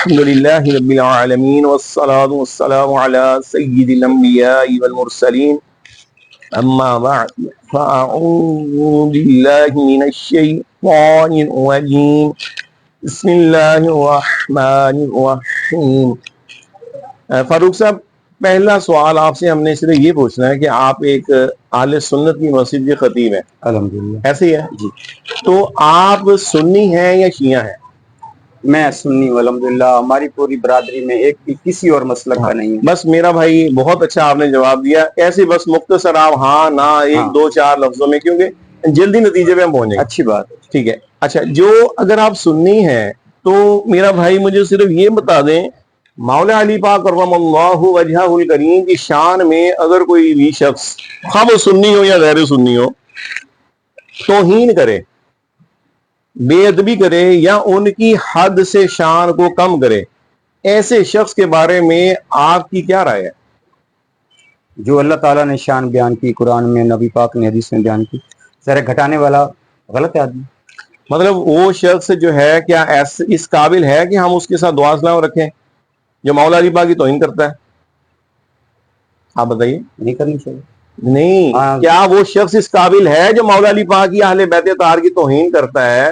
الحمد لله رب العالمين والصلاة والسلام على سيد الأنبياء والمرسلين أما بعد فأعوذ بالله من الشيطان الرجيم بسم الله الرحمن الرحيم. فاروق صاحب، پہلا سوال آپ سے ہم نے صرف یہ پوچھنا ہے کہ آپ ایک اہل سنت کی مسجد کے خطیب ہیں. الحمدللہ. ایسے ہی ہے جی. تو آپ سنی ہیں یا شیعہ ہیں؟ میں سنی ہوں الحمدللہ. ہماری پوری برادری میں ایک بھی کسی اور مسلک کا نہیں ہے. بس میرا بھائی بہت اچھا آپ نے جواب دیا. ایسے بس مختصر آپ ہاں نہ ایک دو چار لفظوں میں، کیونکہ جلدی نتیجے پہ ہم پہنچیں گے. اچھی بات ہے. ٹھیک ہے. اچھا، جو اگر آپ سنی ہیں تو میرا بھائی مجھے صرف یہ بتا دیں، مولا علی پاک کرم اللہ وجہہ الکریم کی شان میں اگر کوئی بھی شخص، خواہ وہ سنی ہو یا غیر سنی ہو، توہین کرے، بے ادبی کرے یا ان کی حد سے شان کو کم کرے، ایسے شخص کے بارے میں آپ کی کیا رائے ہے؟ جو اللہ تعالیٰ نے شان بیان کی قرآن میں، نبی پاک نے حدیث میں بیان کی، ذرا گھٹانے والا غلط آدمی. مطلب وہ شخص جو ہے کیا اس قابل ہے کہ ہم اس کے ساتھ دعا سلام رکھیں جو مولا علی پاک کی توہین کرتا ہے؟ آپ بتائیے. نہیں کرنی چاہیے. نہیں، کیا وہ شخص اس قابل ہے جو مولا علی پاک کی اہل بیت اطہار کی توہین کرتا ہے؟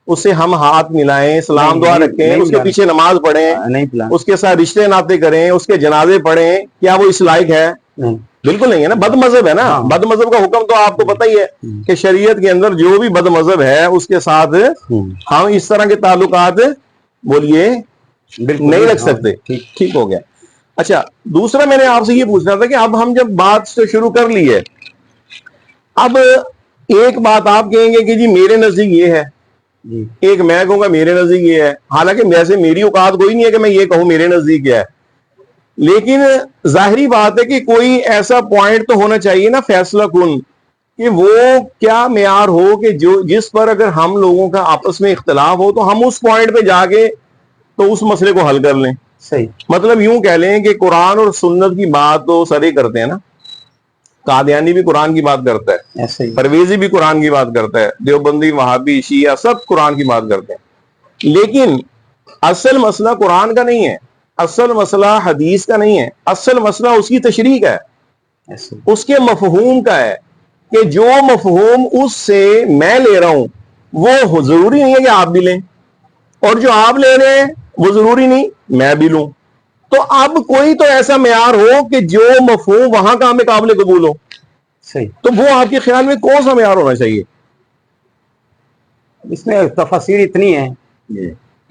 اس سے ہم ہاتھ ملائیں، سلام دعا رکھیں، اس کے پیچھے نماز پڑھیں، اس کے ساتھ رشتے ناطے کریں، اس کے جنازے پڑھیں، کیا وہ اس لائق ہے؟ بالکل نہیں ہے نا. بد مذہب ہے نا. بد مذہب کا حکم تو آپ کو پتہ ہی ہے کہ شریعت کے اندر جو بھی بد مذہب ہے اس کے ساتھ ہم اس طرح کے تعلقات بولیے نہیں رکھ سکتے. ٹھیک ہو گیا. اچھا، دوسرا میں نے آپ سے یہ پوچھنا تھا کہ اب ہم جب بات سے شروع کر لی ہے، اب ایک بات آپ کہیں گے کہ جی میرے نزدیک یہ ہے، ایک میں کہوں گا میرے نزدیک یہ ہے. حالانکہ ویسے میری اوقات کوئی نہیں ہے کہ میں یہ کہوں میرے نزدیک کیا ہے، لیکن ظاہری بات ہے کہ کوئی ایسا پوائنٹ تو ہونا چاہیے نا فیصلہ کن، کہ وہ کیا معیار ہو کہ جس پر اگر ہم لوگوں کا آپس میں اختلاف ہو تو ہم اس پوائنٹ پہ جا کے تو اس مسئلے کو حل کر لیں. صحیح. مطلب یوں کہہ لیں کہ قرآن اور سنت کی بات تو سارے کرتے ہیں نا. قادیانی بھی قرآن کی بات کرتا ہے، پرویزی بھی قرآن کی بات کرتا ہے، دیوبندی، وہابی، شیعہ سب قرآن کی بات کرتے ہیں. لیکن اصل مسئلہ قرآن کا نہیں ہے، اصل مسئلہ حدیث کا نہیں ہے، اصل مسئلہ اس کی تشریح کا ہے، اس کے مفہوم کا ہے، کہ جو مفہوم اس سے میں لے رہا ہوں وہ ضروری نہیں ہے کہ آپ بھی لیں، اور جو آپ لے رہے ہیں وہ ضروری نہیں میں بھی لوں. تو اب کوئی تو ایسا معیار ہو کہ جو مفہوم وہاں کا ہمیں قابل قبول ہو. صحیح. تو وہ آپ کے خیال میں کون سا معیار ہونا چاہیے؟ اس میں تفاسیر اتنی ہیں،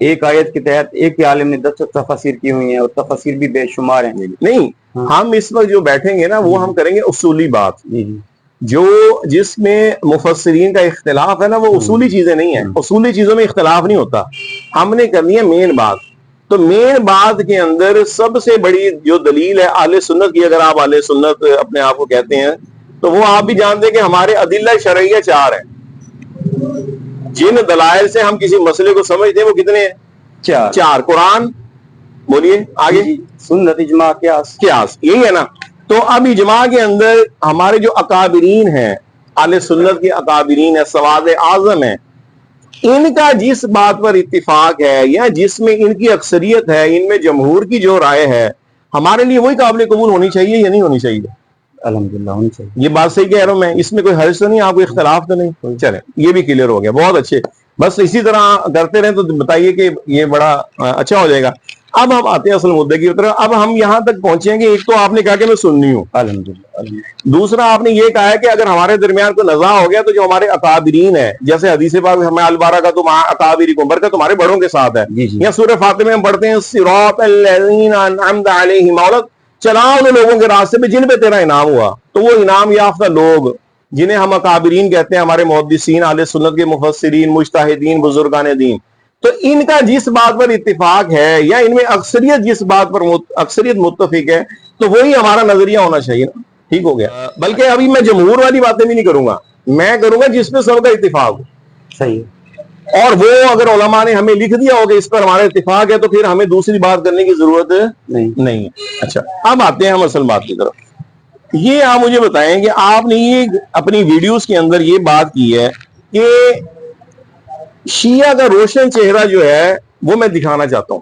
ایک آیت کے تحت ایک ہی عالم نے 10 تفاسیر کی ہوئی ہیں، اور تفاسیر بھی بے شمار ہیں. نہیں، ہم اس وقت جو بیٹھیں گے نا وہ ہم کریں گے اصولی بات. جو جس میں مفسرین کا اختلاف ہے نا وہ اصولی چیزیں نہیں ہیں، اصولی چیزوں میں اختلاف نہیں ہوتا. ہم نے کرنی ہے مین بات. تو مین بات کے اندر سب سے بڑی جو دلیل ہے اہل سنت کی، اگر آپ اہل سنت اپنے آپ کو کہتے ہیں تو وہ آپ بھی جانتے ہیں کہ ہمارے ادلہ شرعیہ 4 ہیں. جن دلائل سے ہم کسی مسئلے کو سمجھتے ہیں وہ کتنے ہیں؟ 4. قرآن، بولیے آگے، سنت، اجماع، قیاس. یہی ہے نا. تو اب اجماع کے اندر ہمارے جو اکابرین ہیں، اہل سنت کے اکابرین ہیں، سواد اعظم ہیں، ان کا جس بات پر اتفاق ہے یا جس میں ان کی اکثریت ہے، ان میں جمہور کی جو رائے ہے، ہمارے لیے وہی قابل قبول ہونی چاہیے یا نہیں ہونی چاہیے؟ الحمدللہ ہونی چاہیے. یہ بات صحیح کہہ رہا ہوں میں، اس میں کوئی حرج تو نہیں، آپ کو اختلاف تو نہیں؟ چلیں یہ بھی کلیئر ہو گیا، بہت اچھے. بس اسی طرح کرتے رہیں تو بتائیے کہ یہ بڑا اچھا ہو جائے گا. اب ہم آتے ہیں اصل مدعے کی طرف. اب ہم یہاں تک پہنچیں گے، ایک تو آپ نے کہا کہ میں سنی ہوں، الحمدللہ. دوسرا آپ نے یہ کہا ہے کہ اگر ہمارے درمیان کوئی نزاع ہو گیا تو جو ہمارے اکابرین ہیں، جیسے حدیث پاک ہمیں البارہ کا تم اکابرکم، برکت تمہارے بڑوں کے ساتھ ہے، یا سورہ فاطمہ میں پڑھتے ہیں صراط الذین انعمت علیہم، مولا چلا ان لوگوں کے راستے پہ جن پہ تیرا انعام ہوا. تو وہ انعام یافتہ لوگ جنہیں ہم اکابرین کہتے ہیں، ہمارے محدثین، اہل سنت کے مفسرین، مجتہدین، بزرگان دین، تو ان کا جس بات پر اتفاق ہے یا ان میں اکثریت جس بات پر اکثریت متفق ہے تو وہی ہمارا نظریہ ہونا چاہیے نا. ٹھیک ہو گیا. بلکہ ابھی میں جمہور والی باتیں بھی نہیں کروں گا، میں کروں گا جس پہ سب کا اتفاق ہو. صحیح. اور وہ اگر علماء نے ہمیں لکھ دیا ہو کہ اس پر ہمارا اتفاق ہے تو پھر ہمیں دوسری بات کرنے کی ضرورت نہیں. اچھا، اب آتے ہیں ہم اصل بات کی طرف. یہ آپ مجھے بتائیں کہ آپ نے یہ اپنی ویڈیوز کے اندر یہ بات کی ہے کہ شیعہ کا روشن چہرہ جو ہے وہ میں دکھانا چاہتا ہوں.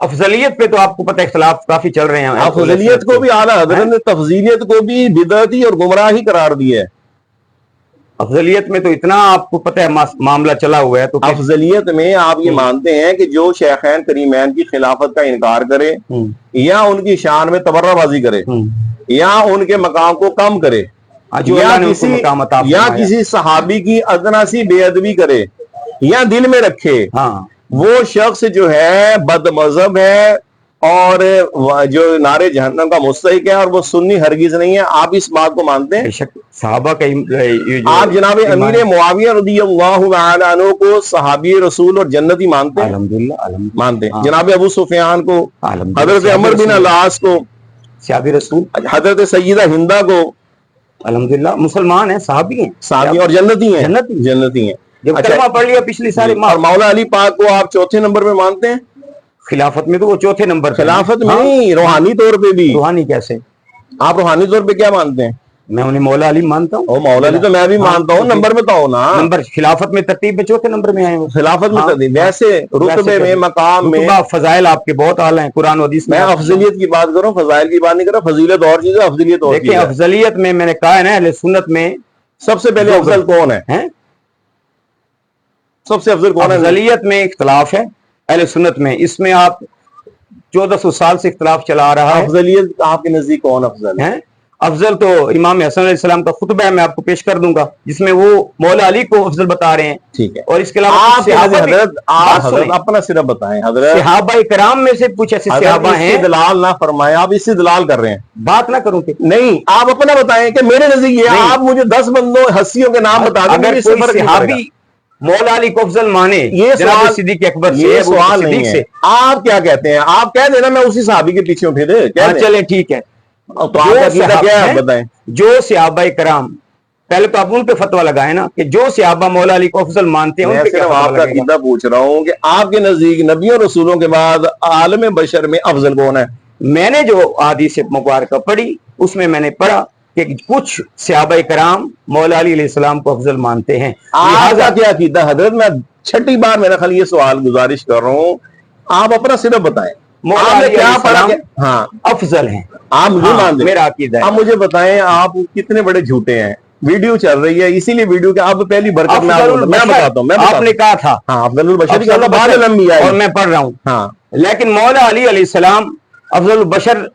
افضلیت پہ تو آپ کو پتہ اختلاف کافی چل رہے ہیں. افضلیت کو بھی اعلیٰ حضرت نے تفضیلیت کو بھی بدعتی اور گمراہی قرار دیا ہے. افضلیت میں تو اتنا آپ کو پتہ ہے معاملہ چلا ہوا ہے. تو افضلیت میں آپ یہ مانتے ہیں کہ جو شیخین کریمین کی خلافت کا انکار کرے یا ان کی شان میں تبرہ بازی کرے یا ان کے مقام کو کم کرے یا کسی صحابی کی ادنا سی بے ادبی کرے یا دل میں رکھے، وہ شخص جو ہے بد مذہب ہے اور جو نارے جہنم کا مستحق ہے، اور وہ سنی ہرگز نہیں ہے. آپ اس بات کو مانتے ہیں؟ صحابہ کا آپ جناب امیر معاویہ رضی اللہ تعالی عنہ کو صحابی رسول اور جنتی مانتے ہیں؟ الحمدللہ مانتے ہیں. جناب ابو سفیان کو، حضرت عمر بن العاص کو، صحابی رسول، حضرت سیدہ ہندہ کو، الحمدللہ مسلمان ہیں، صحابی ہیں، صحابی اور جنتی ہیں. جنتی ہیں. جب کلمہ پڑھ لیا پچھلی ساری اور مولا علی پاک کو آپ چوتھے نمبر پہ مانتے ہیں؟ خلافت میں تو وہ چوتھے نمبر پہ. خلافت میں نہیں، روحانی طور پہ بھی. روحانی کیسے؟ آپ روحانی طور پہ کیا مانتے ہیں؟ میں انہیں مولا علی مانتا ہوں. مولا علی تو میں بھی مانتا ہوں، نمبر میں تو ہو نا. نمبر خلافت میں ترتیب میں چوتھے نمبر میں آئے ہیں. خلافت میں ترتیب، ویسے رتبے میں، مقام میں، فضائل آپ کے بہت اعلیٰ ہیں قرآن و حدیث میں. میں افضلیت کی بات کروں، فضائل کی بات نہیں کر رہا. فضیلت اور چیز ہے، افضلیت اور چیز ہے. دیکھیں افضلیت میں نے کہا ہے نا، اہل سنت میں سب سے پہلے افضل کون ہے؟ سب سے افضل کون ہے؟ افضلیت میں اختلاف ہے اہل سنت میں. اس میں آپ 1400 سال سے اختلاف چلا آ رہا ہے. افضلیت آپ کے نزدیک کون افضل ہے؟ افضل تو امام حسن علیہ السلام کا خطبہ ہے، میں آپ کو پیش کر دوں گا، جس میں وہ مولا علی کو افضل بتا رہے ہیں. ٹھیک ہے. اور اس کے علاوہ حضرت اپنا صرف بتائیں. حضرت صحابہ کرام میں سے کچھ ایسے صحابہ ہیں. استدلال نہ فرمائے، آپ استدلال کر رہے ہیں. بات نہ کروں کہ نہیں، آپ اپنا بتائیں کہ میرے نزدیک یہ. آپ مجھے 10 بندوں ہستیوں کے نام بتا دیں. اگر کوئی صحابی مولا علی کو افضل مانے یہ جناب صدیق اکبر سے، یہ سوال نہیں ہے. آپ کیا کہتے ہیں؟ آپ کہہ دینا میں اسی صحابی کے پیچھے پھر. چلیں ٹھیک ہے. تو آپ کا عقیدہ کیا ہے بتائیں. جو صحابہ کرام، پہلے تو آپ ان پہ فتویٰ لگائیں نا کہ جو صحابہ مولا علی کو افضل مانتے ہیں. میں صرف آپ کا عقیدہ پوچھ رہا ہوں کہ آپ کے نزدیک نبیوں رسولوں کے بعد عالم بشر میں افضل کون ہے؟ میں نے جو احادیث مبارکہ پڑھی اس میں میں نے پڑھا کہ کچھ صحابہ کرام مولا علی علیہ السلام کو افضل مانتے ہیں. آپ کا کیا عقیدہ حضرت؟ میں 6ٹھی بار میرا خیال یہ سوال گزارش کر رہا ہوں، آپ اپنا صرف بتائیں. مولا علی علیہ السلام ہاں افضل ہیں. آپ مجھے مان دیں، میرا عقیدہ ہے. آپ مجھے بتائیں آپ کتنے بڑے جھوٹے ہیں. ویڈیو چل رہی ہے، اسی لیے ویڈیو کے آپ پہلی برکت میں بتاتا ہوں. آپ نے کہا تھا افضل البشر اور میں پڑھ رہا ہوں. لیکن مولا علی علیہ السلام افضل البشر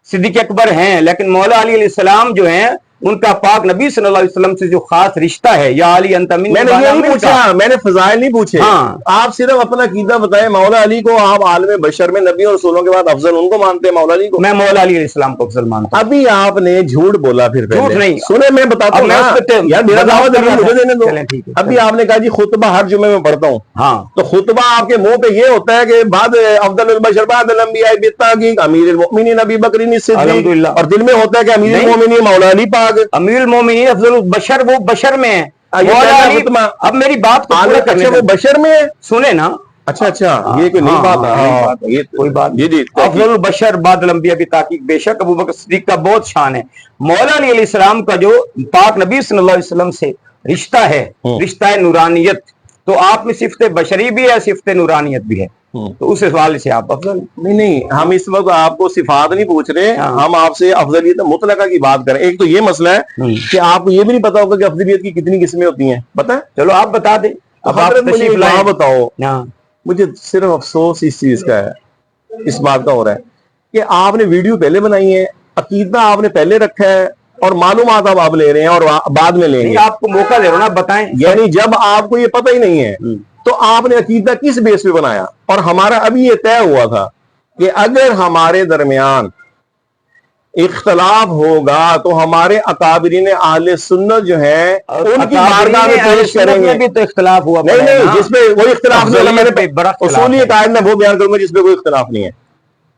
صدیق اکبر ہیں، لیکن مولا علی علیہ السلام جو ہیں ان کا پاک نبی صلی اللہ علیہ وسلم سے جو خاص رشتہ ہے، یا علی انت منی، میں نے یہ نہیں پوچھا، میں نے فضائل نہیں پوچھے. آپ صرف اپنا عقیدہ بتائیں. مولا علی کو آپ عالم بشر میں نبی اور رسولوں کے بعد افضل ان کو مانتے ہیں مولا علی کو؟ میں مولا علی علیہ السلام کو افضل مانتا ہوں. ابھی آپ نے جھوٹ بولا. پھر جھوٹ نہیں سنے، میں بتاتا ہوں یار، میرا دعویٰ مجھے دینے دو. ابھی آپ نے کہا جی خطبہ ہر جمعے میں پڑھتا ہوں. تو خطبہ آپ کے منہ پہ یہ ہوتا ہے کہ بعد افضل البشر بعد الانبیاء بالتحقیق امیر المؤمنین ابی بکر الصدیق، اور دل میں ہوتا ہے کہ امیر المؤمنین مولا علی پاک. امیر المومنین افضل البشر وہ بشر میں ہے. اب میری بات کو پورا کرنے دیں. وہ بشر میں ہے، سنیں نا. اچھا یہ کوئی نئی بات ہے. کوئی بات جی. افضل البشر بعد الانبیاء بتحقیق، بے شک ابو بکر صدیق کا بہت شان ہے. مولا علی علیہ السلام کا جو پاک نبی صلی اللہ علیہ وسلم سے رشتہ ہے، رشتہ نورانیت، تو آپ میں صفت بشری بھی ہے، صفت نورانیت بھی ہے. تو اس حوالے سے آپ افضل نہیں. ہم اس وقت آپ کو صفات نہیں پوچھ رہے، ہم آپ سے افضلیت مطلقہ کی بات کریں. ایک تو یہ مسئلہ ہے کہ آپ کو یہ بھی نہیں پتا ہوگا کہ افضلیت کی کتنی قسمیں ہوتی ہیں. پتہ ہے؟ چلو آپ بتا دیں. اب آپ تشریف لائیں. بتاؤ. مجھے صرف افسوس اس چیز کا ہے، اس بات کا ہو رہا ہے کہ آپ نے ویڈیو پہلے بنائی ہے، عقیدہ آپ نے پہلے رکھا ہے، اور معلومات آپ لے رہے ہیں اور بعد میں لیں گے. آپ کو موقع دے رہا ہوں نا، بتائیں. یعنی جب آپ کو یہ پتہ ہی نہیں ہے تو آپ نے عقیدہ کس بیس پہ بنایا؟ اور ہمارا ابھی یہ طے ہوا تھا کہ اگر ہمارے درمیان اختلاف ہوگا تو ہمارے اکابرین اہل سنت جو ہیں ان کی بارگاہ میں پیش کریں گے. بھی تو اختلاف ہوا. نہیں، جس پہ کوئی اختلاف نہیں. میں نے اصولی قاعدہ میں وہ بیان کروں گا جس پہ کوئی اختلاف نہیں ہے.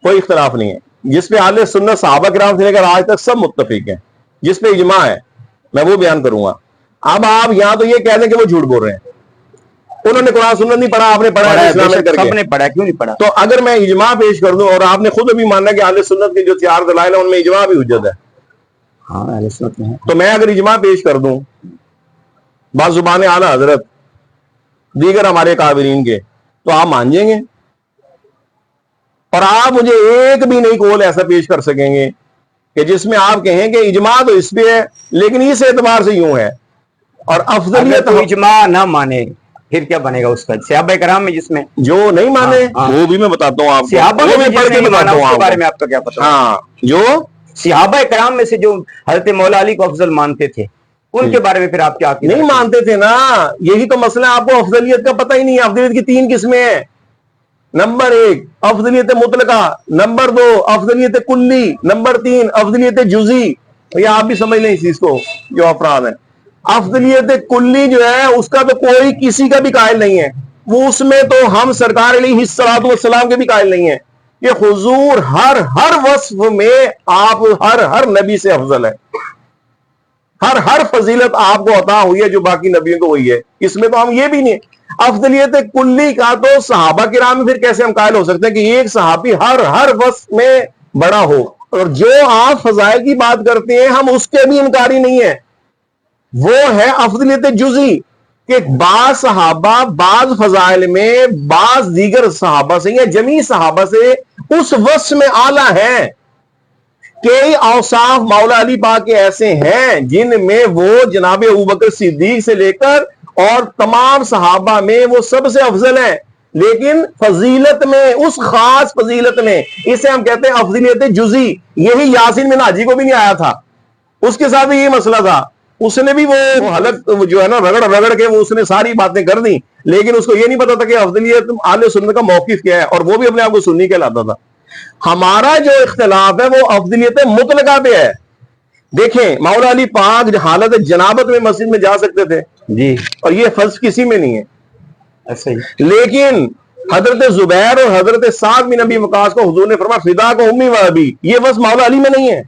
کوئی اختلاف نہیں ہے جس پہ اہل سنت صحابہ کرام سے لے کر آج تک سب متفق ہیں، جس پہ اجماع ہے، میں وہ بیان کروں گا. اب آپ یہاں تو یہ کہہ دیں کہ وہ جھوٹ بول رہے ہیں. انہوں نے قرآن سنت نہیں پڑھا، آپ نے پڑھا ہے. سب نے پڑھا، کیوں نہیں پڑھا؟ تو اگر میں اجماع پیش کر دوں، اور آپ نے خود بھی ماننا کہ اہل سنت کے جو 4 دلائل ہیں ان میں اجماع بھی حجت ہے. اہل سنت میں تو میں اگر اجماع پیش کر دوں بعض زبان اعلیٰ حضرت دیگر ہمارے قابرین کے، تو آپ مان جائیں گے؟ اور آپ مجھے ایک بھی نہیں قول ایسا پیش کر سکیں گے کہ جس میں آپ کہیں کہ اجماع تو اس پہ ہے لیکن اس اعتبار سے یوں ہے. اور افضلیت اگر اجماع نہ مانے پھر کیا بنے گا اس کا؟ صحابہ کرام میں جس میں جو نہیں مانے وہ بھی میں بتاتا ہوں آپ کو, صحابہ وہ میں بھی پڑھ کے بتاتا ہوں اس کے آپ بارے کو. میں آپ کا کیا پتہ؟ ہاں, جو صحابہ کرام میں سے جو حضرت مولا علی کو افضل مانتے تھے ان کے بارے میں پھر آپ کیا عقیدہ نہیں مانتے تھے نا, یہی تو مسئلہ. آپ کو افضلیت کا پتہ ہی نہیں ہے. افضلیت کی 3 قسمیں ہیں. نمبر 1 افضلیت مطلقہ, نمبر 2 افضلیت کلی, نمبر 3 افضلیت جزئی. یہ آپ بھی سمجھ لیں اس چیز کو جو افراد ہیں. افضلیت کلی جو ہے اس کا تو کوئی کسی کا بھی قائل نہیں ہے. وہ اس میں تو ہم سرکار علیہ الصلوۃ والسلام کے بھی قائل نہیں ہیں. یہ حضور ہر وصف میں آپ ہر نبی سے افضل ہے. ہر فضیلت آپ کو عطا ہوئی ہے جو باقی نبیوں کو ہوئی ہے. اس میں تو ہم یہ بھی نہیں. افضلیت کلی کا تو صحابہ کرام میں پھر کیسے ہم قائل ہو سکتے ہیں کہ ایک صحابی ہر وصف میں بڑا ہو. اور جو آپ فضائل کی بات کرتے ہیں ہم اس کے بھی انکاری نہیں ہیں. وہ ہے افضلیت جزئی کہ بعض صحابہ بعض فضائل میں بعض دیگر صحابہ سے یا جمیع صحابہ سے اس وصف میں اعلیٰ ہیں. کئی اوصاف مولا علی پاک کے ایسے ہیں جن میں وہ جناب ابوبکر صدیق سے لے کر اور تمام صحابہ میں وہ سب سے افضل ہیں. لیکن فضیلت میں, اس خاص فضیلت میں, اسے ہم کہتے ہیں افضلیت جزئی. یہی یاسین بن حاجی کو بھی نہیں آیا تھا, اس کے ساتھ بھی یہ مسئلہ تھا. اس نے بھی وہ حلق جو ہے نا رگڑ کے وہ اس نے ساری باتیں کر دی, لیکن اس کو یہ نہیں پتا تھا کہ افضلیت اہل سنت کا موقف کیا ہے, اور وہ بھی اپنے آپ کو سنی کہلاتا تھا. ہمارا جو اختلاف ہے وہ افضلیت مطلقہ پہ ہے. دیکھیں مولا علی پاک حالت جنابت میں مسجد میں جا سکتے تھے جی, اور یہ فرض کسی میں نہیں ہے. ایسے ہی لیکن حضرت زبیر اور حضرت سعد بن ابی وقاص کو حضور نے فرمایا فدا کو امی و ابی, یہ بس مولا علی میں نہیں ہے.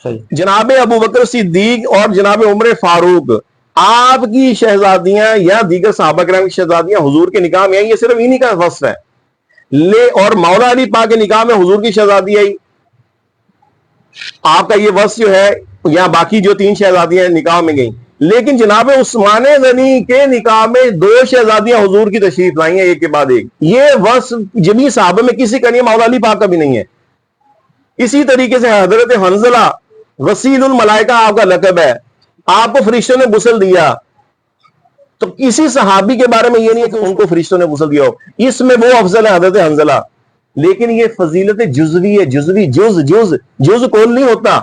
صحیح. جناب ابوبکر صدیق اور جناب عمر فاروق آپ کی شہزادیاں یا دیگر صحابہ کرام کی شہزادیاں حضور کے نکاح میں آئی, یہ صرف انہی کا وصف ہے. اور مولا علی پاک کے نکاح میں حضور کی شہزادی آئی. آپ کا یہ وصف جو ہے, یا باقی جو 3 شہزادیاں نکاح میں گئیں. لیکن جناب عثمان غنی کے نکاح میں 2 شہزادیاں حضور کی تشریف لائی ہیں ایک کے بعد ایک. یہ وصف جمیع صحابہ میں کسی کا نہیں ہے, مولا علی پاک کا بھی نہیں ہے. اسی طریقے سے حضرت حنظلہ غسیل الملائکہ آپ کا لقب ہے, آپ کو فرشتوں نے غسل دیا. تو کسی صحابی کے بارے میں یہ نہیں ہے کہ ان کو فرشتوں نے غسل دیا ہو. اس میں وہ افضل ہے حضرت حنظلہ. لیکن یہ فضیلت جزوی ہے. جز کول نہیں ہوتا.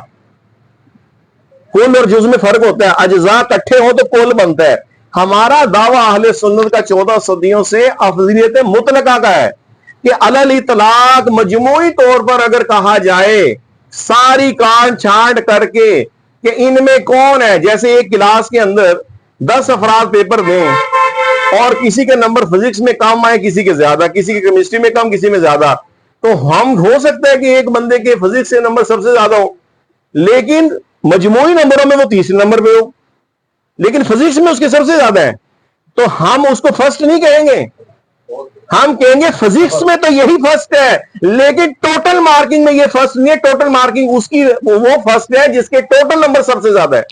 کل اور جز میں فرق ہوتا ہے. اجزاء اکٹھے ہو تو کل بنتا ہے. ہمارا دعویٰ اہل سنت کا 14 صدیوں سے افضلیت مطلقہ کا ہے کہ علی الاطلاق مجموعی طور پر اگر کہا جائے ساری کانٹ چھانٹ کر کے کہ ان میں کون ہے, جیسے ایک کلاس کے اندر 10 افراد پیپر دیں اور کسی کے نمبر فزکس میں کم آئے, کسی کے زیادہ, کسی کے کیمسٹری میں کم, کسی میں زیادہ, تو ہم ہو سکتا ہے کہ ایک بندے کے فزکس سے نمبر سب سے زیادہ ہو لیکن مجموعی نمبروں میں وہ 30 نمبر پہ ہو, لیکن فزکس میں اس کے سب سے زیادہ ہے. تو ہم اس کو فرسٹ نہیں کہیں گے, ہم کہیں گے فزکس میں تو یہی فرسٹ ہے, لیکن ٹوٹل مارکنگ میں یہ فرسٹ نہیں ہے. ٹوٹل مارکنگ اس کی وہ فرسٹ ہے جس کے ٹوٹل نمبر سب سے زیادہ ہے.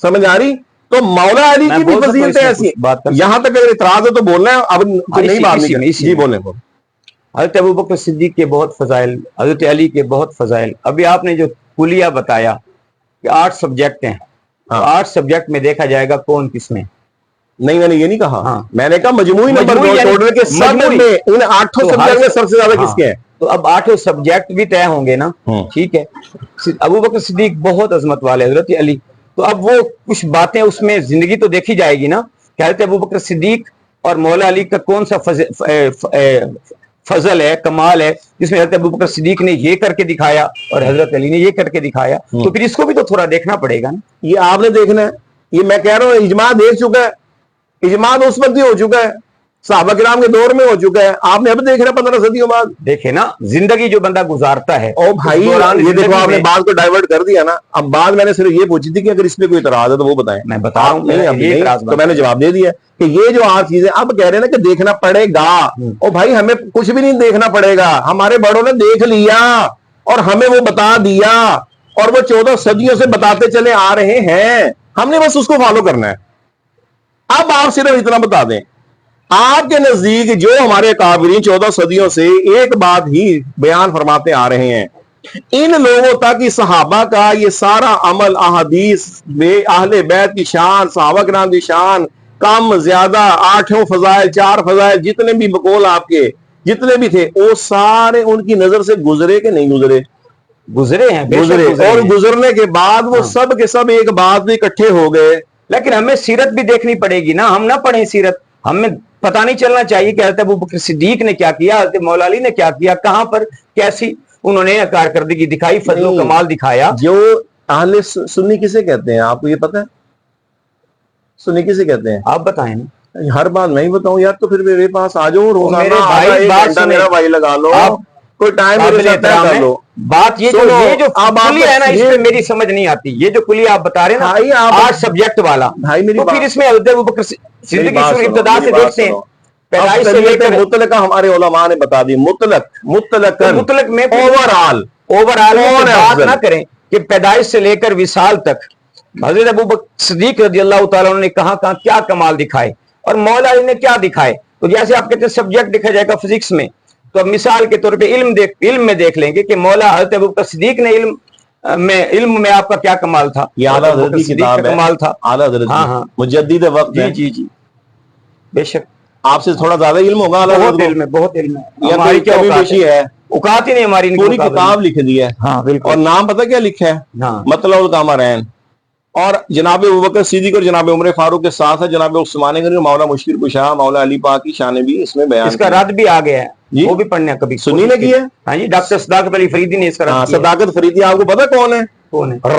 سمجھ آ رہی؟ تو مولا علی کی بھی فضیلتیں ایسی ہیں. یہاں تک اگر اعتراض ہے تو بولنا ہے, اب نہیں بات نہیں کریں. جی بولیں. حضرت ابوبکر صدیق کے بہت فضائل, حضرت علی کے بہت فضائل. ابھی آپ نے جو کلیہ بتایا کہ 8 سبجیکٹ ہیں, 8 سبجیکٹ میں دیکھا جائے گا کون کس میں. نہیں, میں نے یہ نہیں کہا, میں نے کہا مجموعی نمبر ٹوٹل کے سب میں ان 8 سبجیکٹ میں سب سے زیادہ کس کے ہیں. تو اب 8 سبجیکٹ بھی طے ہوں گے نا, ٹھیک ہے. ابوبکر صدیق بہت عظمت والے, حضرت علی. تو اب وہ کچھ باتیں اس میں زندگی تو دیکھی جائے گی نا کہ حضرت ابوبکر صدیق اور مولا علی کا کون سا فضل ہے, کمال ہے, جس میں حضرت ابوبکر صدیق نے یہ کر کے دکھایا اور حضرت علی نے یہ کر کے دکھایا. تو پھر اس کو بھی تو تھوڑا دیکھنا پڑے گا نا. یہ آپ نے دیکھنا ہے, یہ میں کہہ رہا ہوں اجماع دیکھ چکا ہے. اجماع اس وقت ہی ہو چکا ہے, صحابہ کرام کے دور میں ہو چکا ہے. آپ نے اب دیکھ رہا 15 صدیوں بعد. دیکھے نا زندگی جو بندہ گزارتا ہے. او بھائی یہ دیکھو آپ نے بات کو ڈائیورٹ کر دیا نا. اب بات میں نے صرف یہ پوچھی تھی کہ اگر اس پہ کوئی اعتراض ہے تو وہ بتائیں. میں بتا رہا ہوں, تو میں نے جواب دے دیا کہ یہ جو آپ چیزیں اب کہہ رہے ہیں نا کہ دیکھنا پڑے گا. او بھائی ہمیں کچھ بھی نہیں دیکھنا پڑے گا, ہمارے بڑوں نے دیکھ لیا اور ہمیں وہ بتا دیا, اور وہ 14 صدیوں سے بتاتے چلے آ رہے ہیں. ہم نے بس اس کو فالو کرنا ہے. اب آپ صرف اتنا بتا دیں, آپ کے نزدیک جو ہمارے کابرین 14 صدیوں سے ایک بات ہی بیان فرماتے آ رہے ہیں، ان لوگوں تک صحابہ کا یہ سارا عمل، احادیث میں اہل بیت کی شان، صحابہ کرام کی شان، کم زیادہ، 8 فضائل، 4 فضائل، جتنے بھی بقول آپ کے جتنے بھی تھے، وہ سارے ان کی نظر سے گزرے کہ نہیں گزرے؟ گزرے ہیں، گزرے، اور گزرنے کے بعد وہ سب کے سب ایک بات میں اکٹھے ہو گئے۔ لیکن ہمیں سیرت بھی دیکھنی پڑے گی نا، ہم نہ پڑھیں سیرت، ہمیں پتہ نہیں چلنا چاہیے کہ حضرت ابوبکر صدیق نے کیا کیا، حضرت مولا علی نے کیا کیا، کہاں پر کیسی انہوں نے کارکردگی دکھائی، فضل و کمال دکھایا۔ جو اہل سنی کسے کہتے ہیں آپ کو یہ پتہ ہے؟ سنی کسے کہتے ہیں؟ آپ بتائیں نا، ہر بات میں ہی بتاؤں یار؟ تو پھر میرے پاس آ جاؤ، روزانہ بھائی بات میرا بھائی لگا لو، کوئی ٹائم کر لو۔ بات یہ جو کلی ہے نا، اس پہ میری سمجھ نہیں آتی، یہ جو کلی آپ بتا رہے ہیں نا آج سبجیکٹ والا، تو پھر اس میں حضرت ابوبکر صدیق کی ابتدا سے دیکھتے ہیں، پیدائش سے لے کر مطلق ہمارے علماء نے بتا دی، مطلق میں اوور آل بات نہ کریں کہ پیدائش سے لے کر وصال تک حضرت ابوبکر صدیق رضی اللہ تعالیٰ عنہ نے کہاں کہاں کیا کمال دکھائے اور مولا علی نے کیا دکھائے۔ تو جیسے آپ کہتے ہیں سبجیکٹ دیکھا جائے گا فزکس میں، تو اب مثال کے طور پہ علم میں دیکھ لیں گے کہ مولا حضرت ابوبکر صدیق نے علم میں آپ کا کیا کمال تھا، یہ اعلیٰ حضرت کی کتاب ہے، کمال تھا اعلیٰ حضرت مجدد وقت ہے۔ جی بے شک آپ سے تھوڑا زیادہ علم ہوگا، بہت علم ہے، بہت علم ہے، یا ہماری کیا بیشی ہے؟ اوقات ہی نہیں ہماری، پوری کتاب لکھ دی ہے، اور نام پتہ کیا لکھا ہے؟ مطلع القمرین۔ اور جناب ابوبکر صدیق اور جناب عمر فاروق کے ساتھ ہے جناب عثمان غنی، مولا مشکل کشا، مولا علی پاک کی شان بھی اس میں بیان، اس کا رد بھی آ گیا ہے، وہ بھی پڑھنے کبھی سنی نے کی ہے۔ ہاں جی، ڈاکٹر صداقت علی فریدی نے اس کا رد کیا۔ صداقت فریدی آپ کو پتہ کون ہے؟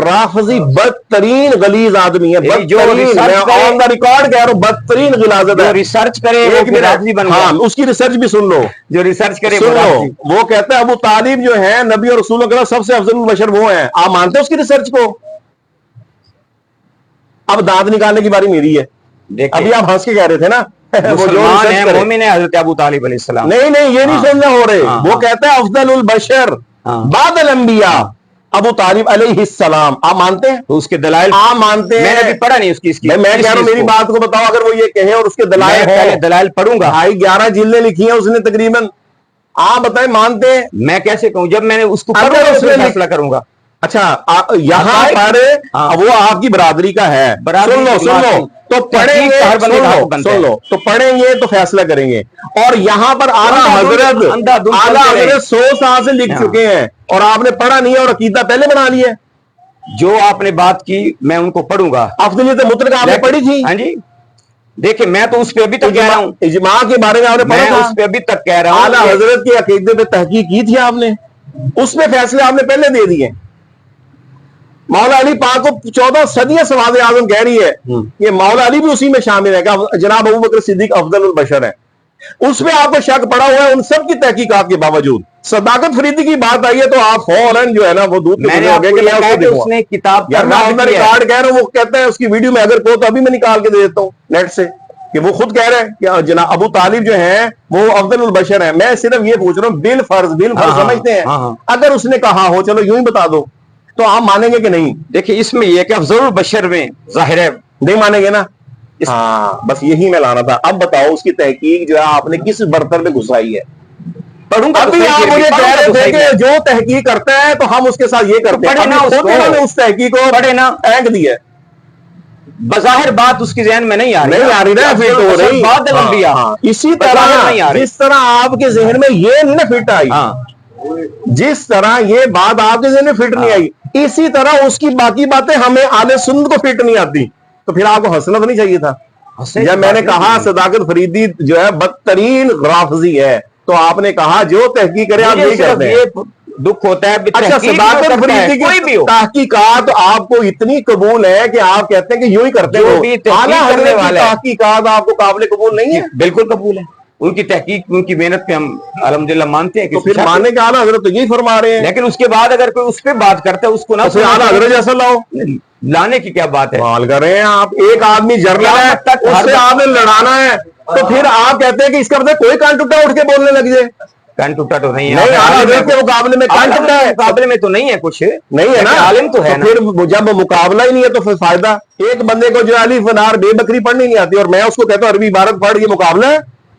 رافضی بدترین غلیظ آدمی ہے، جو آن دا ریکارڈ کہہ رہا ہوں، بدترین غلاظت ہے۔ ریسرچ کرے اس کی ریسرچ بھی سن لو، جو ریسرچ کرے سن لو، وہ کہتا ہے ابو طالب جو ہے نبی اور رسولوں کے سب سے افضل البشر وہ ہیں۔ آپ مانتے ہیں اس کی ریسرچ کو؟ اب دانت نکالنے کی باری میری ہے، ابھی آپ ہنس کے کہہ رہے تھے نا مسلمان ہے، مومن ہے حضرت ابو طالب علیہ السلام۔ نہیں یہ نہیں سننا ہو رہے، وہ کہتا ہے افضل البشر بعد الانبیاء ابو طالب علیہ السلام۔ آپ مانتے ہیں؟ تو اس کے دلائل آپ مانتے ہیں؟ میں نے ابھی پڑھا نہیں اس کی، میں کہہ رہا ہوں میری بات کو بتاؤ، اگر وہ یہ کہے اور اس کے دلائل ہیں، دلائل پڑھوں گا، 11 جلدیں لکھی ہیں اس نے تقریباً، آپ بتائیں مانتے ہیں؟ میں کیسے کہوں؟ جب میں نے اس کو پڑھا اس میں فیصلہ کروں گا۔ اچھا یہاں پر وہ آپ کی برادری کا ہے، سن لو تو پڑھیں گے، تو پڑھیں گے تو فیصلہ کریں گے۔ اور یہاں پر اعلیٰ حضرت 100 سال سے لکھ چکے ہیں اور آپ نے پڑھا نہیں ہے اور عقیدہ پہلے بنا لیا ہے۔ جو آپ نے بات کی میں ان کو پڑھوں گا۔ افضلیت مطلق آپ نے پڑھی تھی؟ ہاں جی، دیکھیں میں تو اس پہ ابھی تک کہہ رہا ہوں، اجماع کے بارے میں آپ نے پڑھا تھا، اس پہ ابھی تک کہہ رہا ہوں، اعلیٰ حضرت کے عقیدے پہ تحقیق کی تھی آپ نے، اس میں فیصلے آپ نے پہلے دے دیے۔ مولا علی پاک کو 14 صدیاں سواد اعظم کہہ رہی ہے، یہ مولا علی بھی اسی میں شامل ہے کہ جناب ابوبکر صدیق افضل البشر ہے، اس میں آپ کو شک پڑا ہوا ہے ان سب کی تحقیقات کے باوجود۔ صداقت فریدی کی بات آئی ہے تو آپ فوراً جو ہے نا وہ دودھ میں نے اس نے کتاب کا ریکارڈ کہہ رہا ہوں، وہ کہتا ہے اس کی ویڈیو میں اگر کو تو ابھی میں نکال کے دے دیتا ہوں نیٹ سے، کہ وہ خود کہہ رہے ہیں کہ جناب ابو طالب جو ہیں وہ افضل البشر ہیں۔ میں صرف یہ پوچھ رہا ہوں بالفرض سمجھتے ہیں، اگر اس نے کہا ہو، چلو یوں ہی بتا دو، تو آپ مانیں گے کہ نہیں؟ دیکھیں اس میں یہ کہ افضل البشر میں ظاہر ہے نہیں مانیں گے نا؟ ہاں بس یہی میں لانا تھا۔ اب بتاؤ اس کی تحقیق جو ہے آپ نے کس برتن میں گھسائی ہے؟ ابھی آپ مجھے کہہ رہے تھے کہ جو تحقیق کرتا ہے تو ہم اس کے ساتھ یہ کرتے ہیں، اس تحقیق کو پڑھے نا، پھینک دیا، بظاہر بات اس کی ذہن میں نہیں آ رہی نا، پھر تو رہی۔ اسی طرح جس طرح آپ کے ذہن میں یہ نہیں نا فٹ آئی، جس طرح یہ بات آپ کے ذہن میں فٹ نہیں آئی، اسی طرح اس کی باقی باتیں ہمیں اہل سنت کو فٹ نہیں آتی، تو پھر آپ کو ہنسنا تو نہیں چاہیے تھا۔ جب میں نے کہا صداقت فریدی جو ہے بدترین رافضی ہے، تو آپ نے کہا جو تحقیق کرے آپ نہیں کرتے ہیں۔ دکھ ہوتا ہے۔ اچھا صداقت فریدی کی تحقیقات آپ کو اتنی قبول ہے کہ آپ کہتے ہیں کہ یوں ہی کرتے ہیں، اعلیٰ حضرت کی تحقیقات آپ کو قابل قبول نہیں ہے؟ بالکل قبول ہے، ان کی تحقیق ان کی محنت پہ ہم الحمدللہ مانتے ہیں، تو پھر ماننے کے اعلیٰ حضرت تو یہی فرما رہے ہیں۔ لیکن اس کے بعد اگر کوئی اس پہ بات کرتا ہے اس کو نہ اعلیٰ حضرت جیسا لاؤ، لانے کی کیا بات ہے؟ سوال کر رہے ہیں آپ، ایک آدمی جرنل ہے اس سے آپ نے لڑانا ہے، تو پھر آپ کہتے ہیں کہ اس کا مطلب کوئی کان ٹوٹا اٹھ کے بولنے لگ جائے۔ کان ٹوٹا تو نہیں ہے، اعلیٰ حضرت کے مقابلے میں کان ٹوٹا ہے، مقابلے میں تو نہیں ہے، کچھ نہیں ہے نا، عالم تو ہے نا۔ پھر جب مقابلہ ہی نہیں ہے تو پھر فائدہ؟ ایک بندے کو جو الف نار بے بکری پڑھنی نہیں آتی اور میں اس کو کہتا ہوں عربی عبارت پڑھ، یہ مقابلہ ہے؟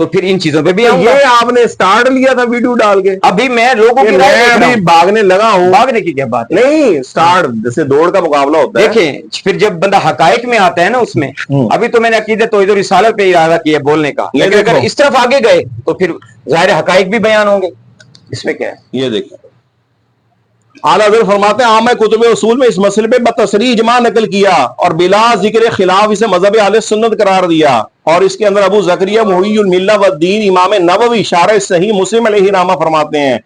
تو پھر ان چیزوں پہ بھی یہ آپ نے سٹارٹ لیا تھا ویڈیو ڈال کے. ابھی میں لوگوں کی رائے دیکھ رہا ہوں. بھاگنے لگا ہوں. بھاگنے کی کیا بات ہے؟ نہیں سٹارٹ جیسے دوڑ کا مقابلہ ہوتا ہے. دیکھیں پھر جب بندہ حقائق میں آتا ہے نا اس میں ابھی تو میں نے عقیدت توحید و رسالت پہ ارادہ کیا بولنے کا, لیکن اگر اس طرف آگے گئے تو پھر ظاہر حقائق بھی بیان ہوں گے. اس میں کیا ہے یہ دیکھیں اعلیٰ حضرت فرماتے ہیں عامہ کتب اصول میں اس مسئلے پہ بتصریح اجماع نقل کیا اور بلا ذکر خلاف اسے مذہب اہل سنت قرار دیا, اور اس کے اندر ابو زکریا محی الملہ والدین امام نووی شارح صحیح مسلم علیہ رحمہ فرماتے ہیں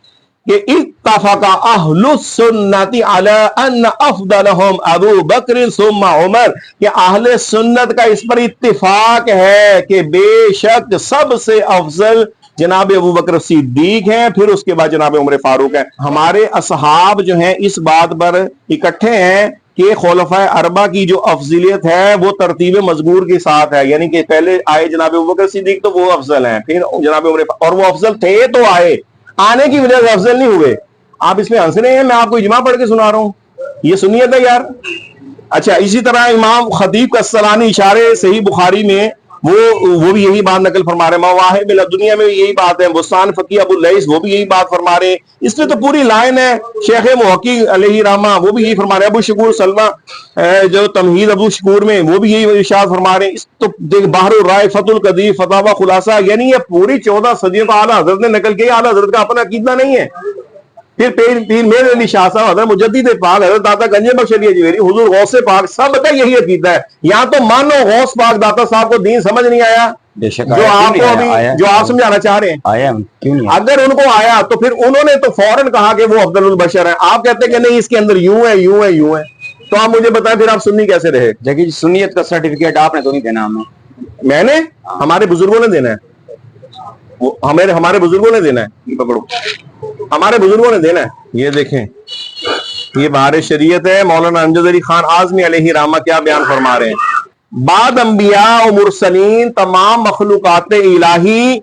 کہ اتفق اہل السنت علی ان افضلہم ابو بکر ثم عمر, کہ اہل سنت کا اس پر اتفاق ہے کہ بے شک سب سے افضل جناب ابو بکر صدیق ہیں, پھر اس کے بعد جناب عمر فاروق ہیں. ہمارے اصحاب جو ہیں اس بات پر اکٹھے ہیں کہ خلفائے اربعہ کی جو افضلیت ہے وہ ترتیب مذکور کے ساتھ ہے, یعنی کہ پہلے آئے جناب ابو بکر صدیق تو وہ افضل ہیں, پھر جناب عمر, اور وہ افضل تھے تو آئے, آنے کی وجہ سے افضل نہیں ہوئے. آپ اس میں ہنس رہے ہیں, میں آپ کو اجماع پڑھ کے سنا رہا ہوں, یہ سنیت ہے یار. اچھا اسی طرح امام خطیب قسطلانی اشارے صحیح بخاری میں وہ بھی یہی بات نقل فرما رہے ہیں. مواہب الدنیا میں یہی بات ہے. بستان فقیہ ابو اللیث وہ بھی یہی بات فرما رہے ہیں. اس میں تو پوری لائن ہے. شیخ محقی علیہ رحمہ وہ بھی یہی فرما رہے ہیں. ابو شکور سلمہ جو تمہید ابو شکور میں وہ بھی یہی ارشاد فرما رہے ہیں. اس تو دیکھ بحر الرائے فتح القدیر فتاوی خلاصہ, یعنی یہ پوری 14 صدیوں کا اعلیٰ حضرت نے نقل کیا. اعلیٰ حضرت کا اپنا عقیدہ نہیں ہے. پھر پیر میر علی شاہ صاحب حضرت مجدد پاک حضرت داتا گنج بخش علی اجمیری حضور غوث پاک سب کا یہی عقیدہ ہے. یا تو مانو غوث پاک داتا صاحب کو دین سمجھ نہیں آیا جو آپ کو ابھی جو آپ سمجھانا چاہ رہے ہیں, اگر ان کو آیا تو پھر انہوں نے تو فوراً کہا کہ وہ افضل البشر ہیں. آپ کہتے ہیں کہ نہیں اس کے اندر یوں ہے یوں ہے یوں ہے, تو آپ مجھے بتائیں پھر آپ سنی کیسے رہے؟ دیکھیے سنیت کا سرٹیفکیٹ آپ نے تو نہیں دینا ہمیں, میں نے ہمارے بزرگوں نے دینا ہے. ہمارے بزرگوں نے دینا ہے. پکڑو ہمارے بزرگوں نے دینا ہے. یہ دیکھیں یہ بہار شریعت ہے. مولانا امجد علی خان اعظمی علیہ رحمہ کیا بیان فرما رہے ہیں. بعد انبیاء و مرسلین تمام مخلوقات الہی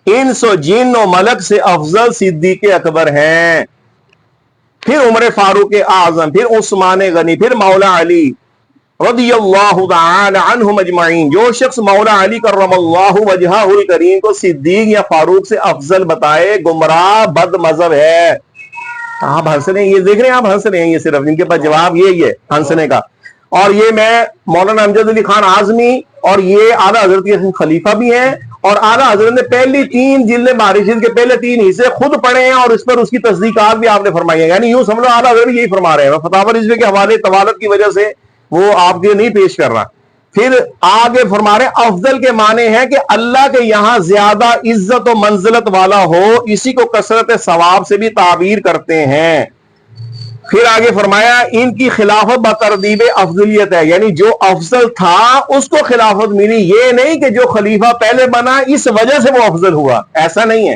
انس و جن و ملک سے افضل صدیق اکبر ہیں, پھر عمر فاروق اعظم, پھر عثمان غنی, پھر مولا علی رضی اللہ تعالی عنہم اجمعین. جو شخص مولا علی کرم اللہ وجہہ الکریم کو صدیق یا فاروق سے افضل بتائے گمراہ بد مذہب ہے. آپ ہنس رہے ہیں, یہ دیکھ رہے ہیں آپ ہنس رہے ہیں, یہ صرف ان کے پاس جواب یہی ہے ہنسنے کا. اور یہ میں مولانا امجد علی خان اعظمی اور یہ اعلیٰ حضرت کے خلیفہ بھی ہیں, اور اعلیٰ حضرت نے پہلی 3 جلد بارشید کے پہلے 3 حصے خود پڑھے ہیں, اور اس پر اس کی تصدیقات بھی آپ نے فرمائی ہیں. یعنی یوں سمجھو اعلیٰ حضرت یہی فرما رہے ہیں. فتاوی رضویہ کے حوالے طوالت کی وجہ سے وہ آپ کے نہیں پیش کر رہا. پھر آگے فرما رہے افضل کے معنی ہے کہ اللہ کے یہاں زیادہ عزت و منزلت والا ہو, اسی کو کثرت ثواب سے بھی تعبیر کرتے ہیں. پھر آگے فرمایا ان کی خلافت بترتیب افضلیت ہے, یعنی جو افضل تھا اس کو خلافت ملی, یہ نہیں کہ جو خلیفہ پہلے بنا اس وجہ سے وہ افضل ہوا, ایسا نہیں ہے.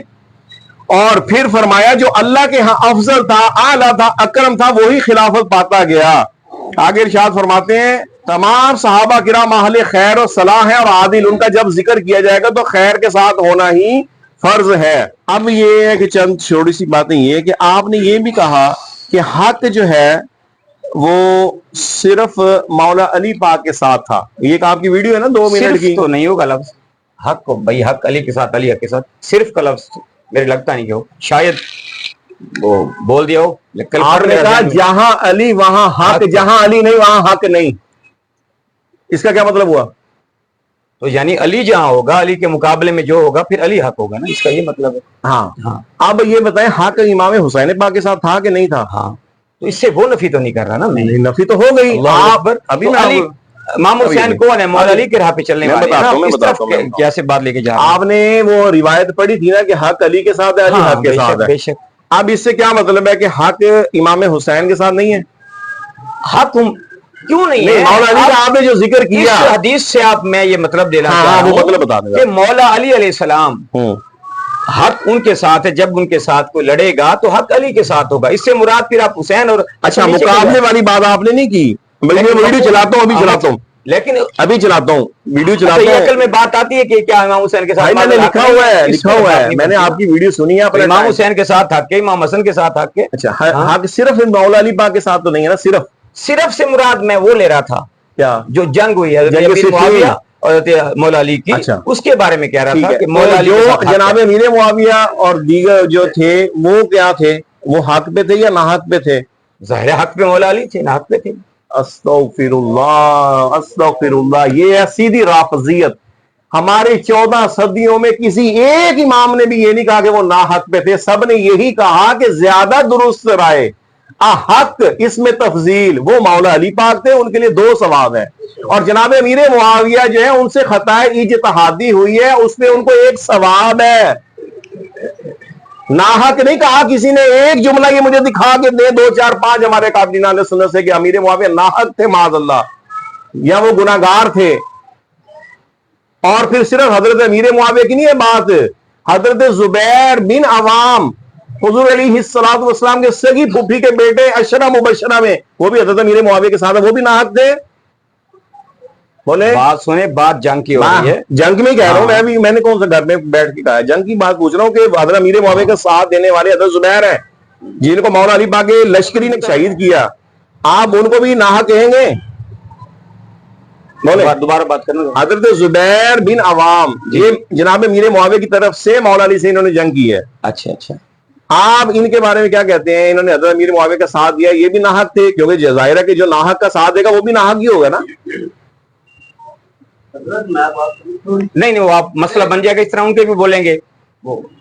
اور پھر فرمایا جو اللہ کے ہاں افضل تھا, اعلیٰ تھا, اکرم تھا, وہی خلافت پاتا گیا. آگے ارشاد فرماتے ہیں تمام صحابہ کرام اہل خیر و صلاح ہیں اور عادل, ان کا جب ذکر کیا جائے گا تو خیر کے ساتھ ہونا ہی فرض ہے. اب یہ ہے کہ چند چھوٹی سی باتیں یہ کہ آپ نے یہ بھی کہا کہ حق جو ہے وہ صرف مولا علی پاک کے ساتھ تھا. یہ ایک آپ کی ویڈیو ہے نا 2 منٹ کی, تو نہیں ہوگا لفظ حق کو بھائی, حق علی کے ساتھ, علی حق کے ساتھ, صرف کا لفظ میرے لگتا نہیں کہ ہو, شاید وہ بول دیا ہو. آپ نے کہا جہاں علی وہاں حق, جہاں علی نہیں وہاں حق نہیں, اس کا کیا مطلب ہوا؟ تو یعنی علی جہاں ہوگا, علی کے مقابلے میں جو ہوگا پھر علی حق ہوگا نا, اس کا یہ مطلب ہے. ہاں اب یہ بتائیں حق امام حسین پاک کے ساتھ تھا کہ نہیں تھا؟ ہاں تو اس سے وہ نفی تو نہیں کر رہا نا. نفی تو ہو گئی. آپ ابھی امام حسین کون ہے؟ مولا علی کے راہ پہ چلنے والے. کیسے بات لے کے جا رہے ہیں؟ آپ نے وہ روایت پڑھی تھی نا کہ حق علی کے ساتھ ہے, علی حق کے ساتھ ہے. بے شک. اب اس سے کیا مطلب ہے کہ حق امام حسین کے ساتھ نہیں ہے؟ حق کیوں نہیں ہے؟ مولا علی کا آپ نے جو ذکر کیا اس حدیث سے آپ میں یہ مطلب دینا چاہ رہا ہوں کہ مولا علی علیہ السلام حق ان کے ساتھ ہے. جب ان کے ساتھ کوئی لڑے گا تو حق علی کے ساتھ ہوگا. اس سے مراد پھر آپ حسین اور اچھا مقابلے والی بات آپ نے نہیں کی. میں ویڈیو چلاتا ہوں, ابھی چلاتا ہوں, لیکن ابھی چلاتا ہوں, ویڈیو چلاتا ہوں. عقل میں بات آتی ہے کہ کیا امام حسین کے ساتھ میں نے لکھا ہوا ہے, میں نے آپ کی ویڈیو سنی ہے. امام حسین کے ساتھ حق کے, امام حسن کے ساتھ حق کے. اچھا حق صرف مولا علی پاک کے ساتھ تو نہیں ہے نا؟ صرف سے مراد میں وہ لے رہا تھا کیا جو جنگ ہوئی ہے, مولا علی کی, اچھا اس کے بارے میں کہہ رہا تھا کہ تو مولا علی جو کے ساتھ حق جناب ہے. امیر معاویہ اور دیگر جو تھے وہ کیا تھے, وہ حق پہ تھے یا نہ حق پہ تھے؟ ظاہر حق پہ مولا علی تھے, نہ حق پہ تھے. استغفر اللہ استغفر اللہ, یہ ہے سیدھی رافضیت. ہماری 14 صدیوں میں کسی ایک امام نے بھی یہ نہیں کہا کہ وہ ناحق پہ تھے, سب نے یہی کہا کہ زیادہ درست رائے حق اس میں تفضیل وہ مولا علی پاک تھے, ان کے لیے 2 ثواب ہے. اور جناب امیر معاویہ جو ہے ان سے خطا اجتہادی ہوئی ہے, اس میں ان کو 1 ثواب ہے. ناحق نہیں کہا کسی نے. ایک جملہ یہ مجھے دکھا کے دے 2 4 5 ہمارے قابلین اہل سنت سے کہ امیر معاویہ ناحق تھے معاذ اللہ, یا وہ گناہگار تھے. اور پھر صرف حضرت امیر معاویہ کی نہیں ہے بات, حضرت زبیر بن عوام حضور علیہ الصلوۃ والسلام کے سگی پھوپھی کے بیٹے عشرہ مبشرہ میں, وہ بھی حضرت امیر معاویہ کے ساتھ, وہ بھی ناحق تھے. بولے بات سنے, بات جنگ کی ہو رہی ہے. جنگ میں کہہ رہا ہوں میں نے کون سا گھر میں بیٹھ کے کہا, جنگ کی بات پوچھ رہا ہوں کہ حضرت امیر معاویہ کا ساتھ دینے والے حضرت زبیر ہیں جن کو مولا علی پاک کے لشکری نے شہید کیا, آپ ان کو بھی ناحق کہیں گے؟ دوبارہ بات کرنا. حضرت زبیر بن عوام یہ جناب امیر معاویہ کی طرف سے مولا علی سے انہوں نے جنگ کی ہے. اچھا اچھا, آپ ان کے بارے میں کیا کہتے ہیں؟ انہوں نے حضرت امیر معاویہ کا ساتھ دیا, یہ بھی ناحق تھے کیونکہ ظاہر ہے کہ جو ناحق کا ساتھ دے گا وہ بھی ناحق ہی ہوگا نا. نہیں وہ آپ مسئلہ بن جائے گا, اس طرح ان کے بھی بولیں گے.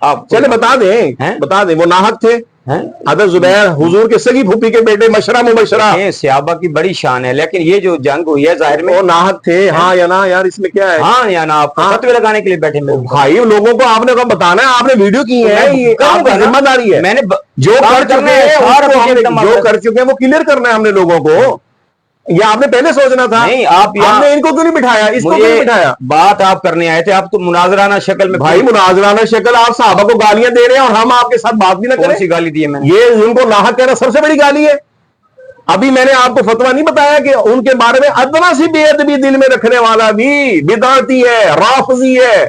آپ چلے بتا دیں وہ ناحق تھے. حضرت زبیر حضور کے سگی پھوپھی کے بیٹے مشرہ مبشرہ, صحابہ کی بڑی شان ہے, لیکن یہ جو جنگ ہوئی ہے ظاہر میں وہ ناحق تھے. ہاں یا نہ یار, اس میں کیا ہے؟ ہاں یا نہ, آپ فتوے لگانے کے لیے بیٹھے بھائی لوگوں کو آپ نے کب بتانا ہے, آپ نے ویڈیو کی ہے, یہ آپ کی ذمہ داری ہے. میں نے جو کر چکے ہیں وہ کلیئر کرنا ہے ہم نے لوگوں کو. یہ آپ نے پہلے سوچنا تھا. نہیں آپ نے ان کو کیوں نہیں بٹھایا, اس کو کیوں نہیں بٹھایا؟ بات آپ کرنے آئے تھے, آپ تو مناظرانہ شکل میں. بھائی مناظرانہ شکل, آپ صحابہ کو گالیاں دے رہے ہیں اور ہم آپ کے ساتھ بات بھی نہ کریں. کون سی گالی دی ہے میں نے؟ یہ ان کو ناحق کہنا سب سے بڑی گالی ہے. ابھی میں نے آپ کو فتویٰ نہیں بتایا کہ ان کے بارے میں ادنا سی بے ادبی دل میں رکھنے والا بھی بدعتی ہے, رافضی ہے.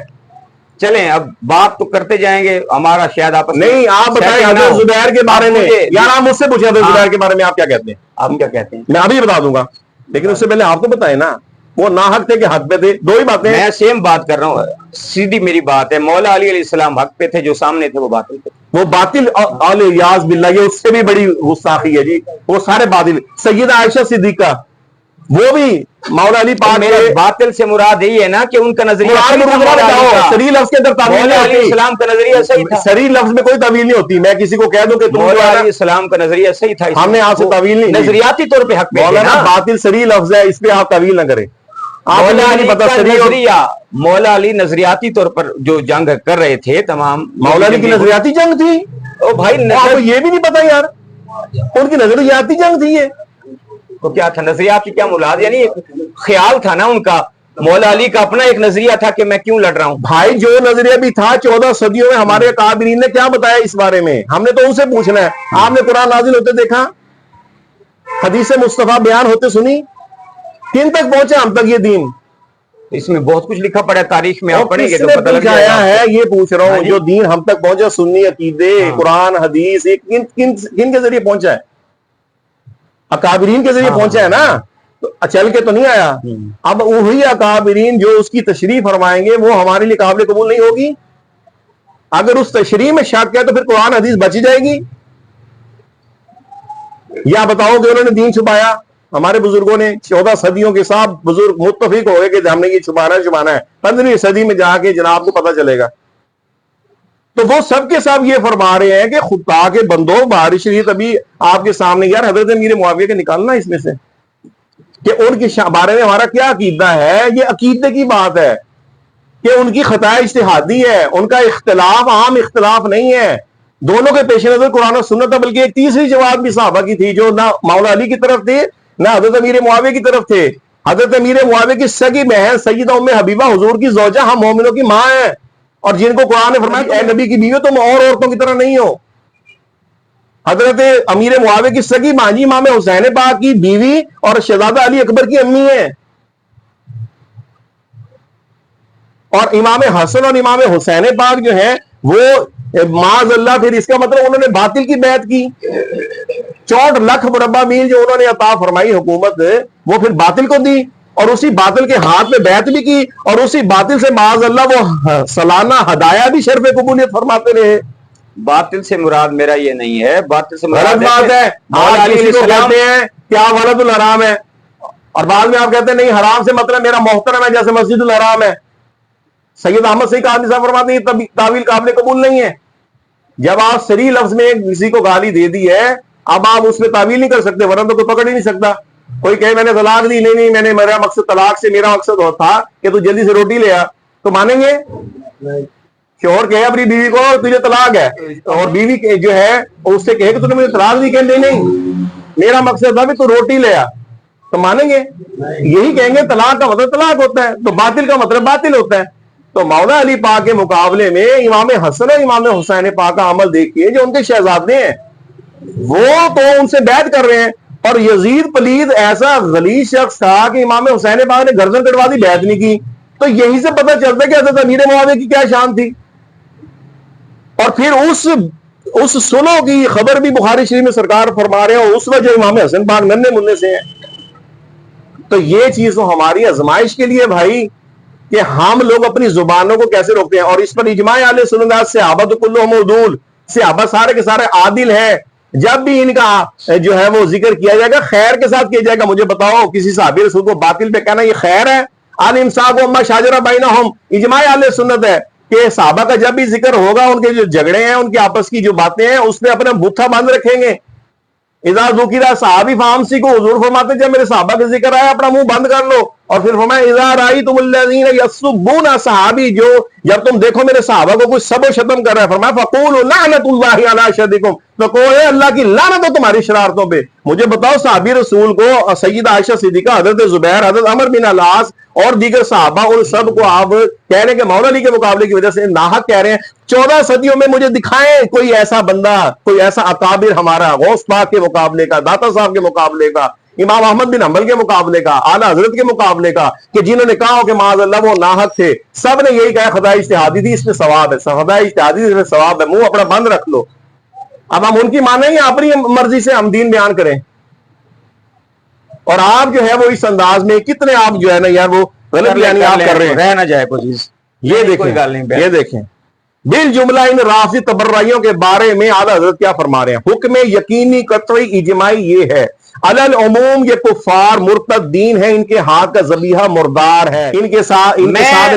چلیں اب بات تو کرتے جائیں گے, ہمارا شاید آپس نہیں. آپ بتائیں حضرت زبیر کے بارے میں, یار آپ مجھ سے پوچھیں حضرت زبیر کے بارے میں آپ کیا کہتے ہیں؟ آپ کیا کہتے ہیں؟ میں ابھی بتا دوں گا, لیکن اس سے پہلے آپ کو بتائیں نا وہ ناحق تھے کہ حق پہ تھے. 2 ہی باتیں. میں سیم بات کر رہا ہوں, سیدھی میری بات ہے. مولا علی علیہ السلام حق پہ تھے, جو سامنے تھے وہ باطل تھے. وہ باطل الیاذ باللہ, یہ اس سے بھی بڑی گستاخی ہے جی. وہ سارے باطل. سیدہ عائشہ صدیقہ وہ بھی مولا علی پاک میرا باطل سے مراد یہی ہے نا کہ ان کا نظریہ سری لفظ کے اندر تعویل مولا علیہ السلام کا نظریہ صحیح تھا. سری لفظ میں کوئی تعویل نہیں ہوتی. میں کسی کو کہہ دوں کہ مولا علیہ السلام کا نظریہ صحیح تھا, ہم نے آپ سے تعویل نہیں, نظریاتی طور پہ حق پہ تھے نا. باطل سری لفظ ہے, اس پہ آپ تعویل نہ کریں. مولا علی نظریاتی طور پر جو جنگ کر رہے تھے تمام, مولا علی کی نظریاتی جنگ تھی. او بھائی یہ بھی نہیں پتا یار, ان کی نظریاتی جنگ تھی. یہ تو کیا تھا نظریاتی, کیا مراد, یعنی خیال تھا نا ان کا. مولا علی کا اپنا ایک نظریہ تھا کہ میں کیوں لڑ رہا ہوں. بھائی جو نظریہ بھی تھا 14 صدیوں میں ہمارے اکابرین نے کیا بتایا اس بارے میں, ہم نے تو ان سے پوچھنا ہے. آپ نے قرآن نازل ہوتے دیکھا, حدیث مصطفیٰ بیان ہوتے سنی, کن تک پہنچا ہم تک یہ دین؟ اس میں بہت کچھ لکھا پڑا ہے, تاریخ میں آپ پڑھیں گے تو پتہ لگ جائے گا. ہے یہ پوچھ رہا ہوں, جو دین ہم تک پہنچا سنی عقیدے قرآن حدیث, کن کے ذریعے پہنچا ہے؟ اکابرین کے ذریعے پہنچا ہے نا, تو چل کے تو نہیں آیا. اب وہی اکابرین جو اس کی تشریح فرمائیں گے وہ ہمارے لیے قابل قبول نہیں ہوگی. اگر اس تشریح میں شک ہے تو پھر قرآن حدیث بچ جائے گی. یا بتاؤ کہ انہوں نے دین چھپایا؟ ہمارے بزرگوں نے 14 صدیوں کے ساتھ بزرگ متفق ہوئے کہ ہم نے یہ چھپانا ہے. 15ویں صدی میں جا کے جناب کو پتہ چلے گا. تو وہ سب کے سب یہ فرما رہے ہیں کہ خدا کے بندوں, بارش شریعت ابھی آپ کے سامنے, یار حضرت امیر معاویہ کے نکالنا اس میں سے کہ ان کے بارے میں ہمارا کیا عقیدہ ہے. یہ عقیدے کی بات ہے کہ ان کی خطا اجتہادی ہے, ان کا اختلاف عام اختلاف نہیں ہے. دونوں کے پیش نظر قرآن و سنت ہے, بلکہ ایک تیسری جماعت بھی صحابہ کی تھی جو نہ مولا علی کی طرف تھی نہ حضرت امیر معاویہ کی طرف تھے. حضرت امیر معاویہ کی سگی بہن سیدہ ام حبیبہ حضور کی زوجہ, ہم مومنوں کی ماں ہیں, اور جن کو قرآن نے فرمایا اے نبی کی بیوی تم اور عورتوں کی طرح نہیں ہو. حضرت امیر معاویہ کی سگی مانجی امام حسین پاک کی بیوی اور شہزادہ علی اکبر کی امی ہیں, اور امام حسن اور امام حسین پاک جو ہیں وہ معاذ اللہ, پھر اس کا مطلب انہوں نے باطل کی بیعت کی. 64 لاکھ مربع میل جو انہوں نے عطا فرمائی حکومت, وہ پھر باطل کو دی. اور اسی باطل کے ہاتھ میں بیعت بھی کی اور اسی باطل سے معاذ اللہ وہ سالانہ ہدایہ بھی شرف قبولیت فرماتے رہے. باطل سے مراد میرا یہ نہیں ہے، باطل سے مراد غلط بات ہے. آج کسی کو کہتے ہیں کیا ولد الحرام ہے اور بعد میں آپ کہتے ہیں نہیں حرام سے مطلب میرا محترم ہے جیسے مسجد الحرام ہے. سید احمد سعید کاظمی صاحب فرماتے ہیں یہ تعویل قابل قبول نہیں ہے. جب آپ صریح لفظ میں کسی کو گالی دے دی ہے اب آپ اس میں تعویل نہیں کر سکتے ورنہ تو کوئی پکڑ ہی نہیں سکتا. کوئی کہے میں نے طلاق دی، نہیں میں نے میرا مقصد طلاق سے میرا مقصد تھا کہ تو جلدی سے روٹی لے آ، تو مانیں گے؟ شوہر کہے اپنی بیوی کو تجھے طلاق ہے اور بیوی جو ہے اس سے کہے کہ تو نے مجھے طلاق دی، کہ نہیں میرا مقصد تھا کہ تو روٹی لے آ، تو مانیں گے؟ یہی کہیں گے طلاق کا مطلب طلاق ہوتا ہے، تو باطل کا مطلب باطل ہوتا ہے. تو مولا علی پاک کے مقابلے میں امام حسن اور امام حسین پاک کا عمل دیکھیے جو ان کے شہزادے ہیں وہ تو ان سے بیعت کر رہے ہیں. اور یزید پلید ایسا غلیظ شخص تھا کہ امام حسین پاک نے گردن کٹوا دی، بیعت نہیں کی. تو یہی سے پتہ چلتا ہے کہ حضرت امیر معاویہ کی کیا شان تھی. اور پھر اس سلو کی خبر بھی بخاری شریف میں سرکار فرما رہے ہیں اس وجہ امام حسن پاک ننھے منھے سے ہیں. تو یہ چیز تو ہماری آزمائش کے لیے بھائی کہ ہم لوگ اپنی زبانوں کو کیسے روکتے ہیں. اور اس پر اجماع اہل سنت صحابہ کلھم عدول، صحابہ سارے کے سارے عادل ہیں. جب بھی ان کا جو ہے وہ ذکر کیا جائے گا خیر کے ساتھ کیا جائے گا. مجھے بتاؤ کسی صحابی رسول کو باطل پہ کہنا یہ خیر ہے؟ الامساک وما شجر بینہم اجماع اہل سنت ہے کہ صحابہ کا جب بھی ذکر ہوگا ان کے جو جھگڑے ہیں ان کی آپس کی جو باتیں ہیں اس پہ اپنا بوتھا بند رکھیں گے. اذا ذکر صحابی فامسکو کو حضور فرماتے ہیں جب میرے صحابہ کا ذکر آیا اپنا منہ بند کر لو. اور پھر فرمایا اذا رأیتم الذین یسبون صحابی، جو جب تم دیکھو میرے صحابہ کو کوئی سب و شتم کر رہا ہے فرمایا فقولوا لعنت اللہ علی اشدکم، تو کہو اے اللہ کی لعنت ہو تمہاری شرارتوں پہ. مجھے بتاؤ صحابی رسول کو سیدہ عائشہ صدیقہ، حضرت زبیر، حضرت عمر بن العاص اور دیگر صحابہ ان سب کو آپ کہہ رہے ہیں کہ مولا علی کے مقابلے کی وجہ سے ناحق کہہ رہے ہیں. 14 صدیوں میں مجھے دکھائیں کوئی ایسا بندہ، کوئی ایسا اکابر ہمارا غوث پاک کے مقابلے کا، داتا صاحب کے مقابلے کا، امام احمد بن حنبل کے مقابلے کا، اعلیٰ حضرت کے مقابلے کا، کہ جنہوں نے کہا ہو کہ معاذ اللہ وہ ناحق تھے. سب نے یہی کہا خطا اجتہادی تھی، اس میں ثواب ہے، خطا اجتہادی تھی، اس میں ثواب ہے. منہ اپنا بند رکھ لو. اب ہم ان کی مانیں یا اپنی مرضی سے ہم دین بیان کریں؟ اور آپ جو ہے وہ اس انداز میں کتنے آپ جو ہے نا یار وہ غلط بیانی آپ کر رہے ہیں. رہ نہ جائے کوئی چیز. یہ دیکھیں بالجملہ ان رافضی تبرائیوں کے بارے میں اعلیٰ حضرت کیا فرما رہے ہیں. حکم یقینی قطعی اجماعی یہ ہے علل عموم یہ کفار مرتد دین ہے، ان کے ہاتھ کا ذبیحہ مردار ہے، ان کے ساتھ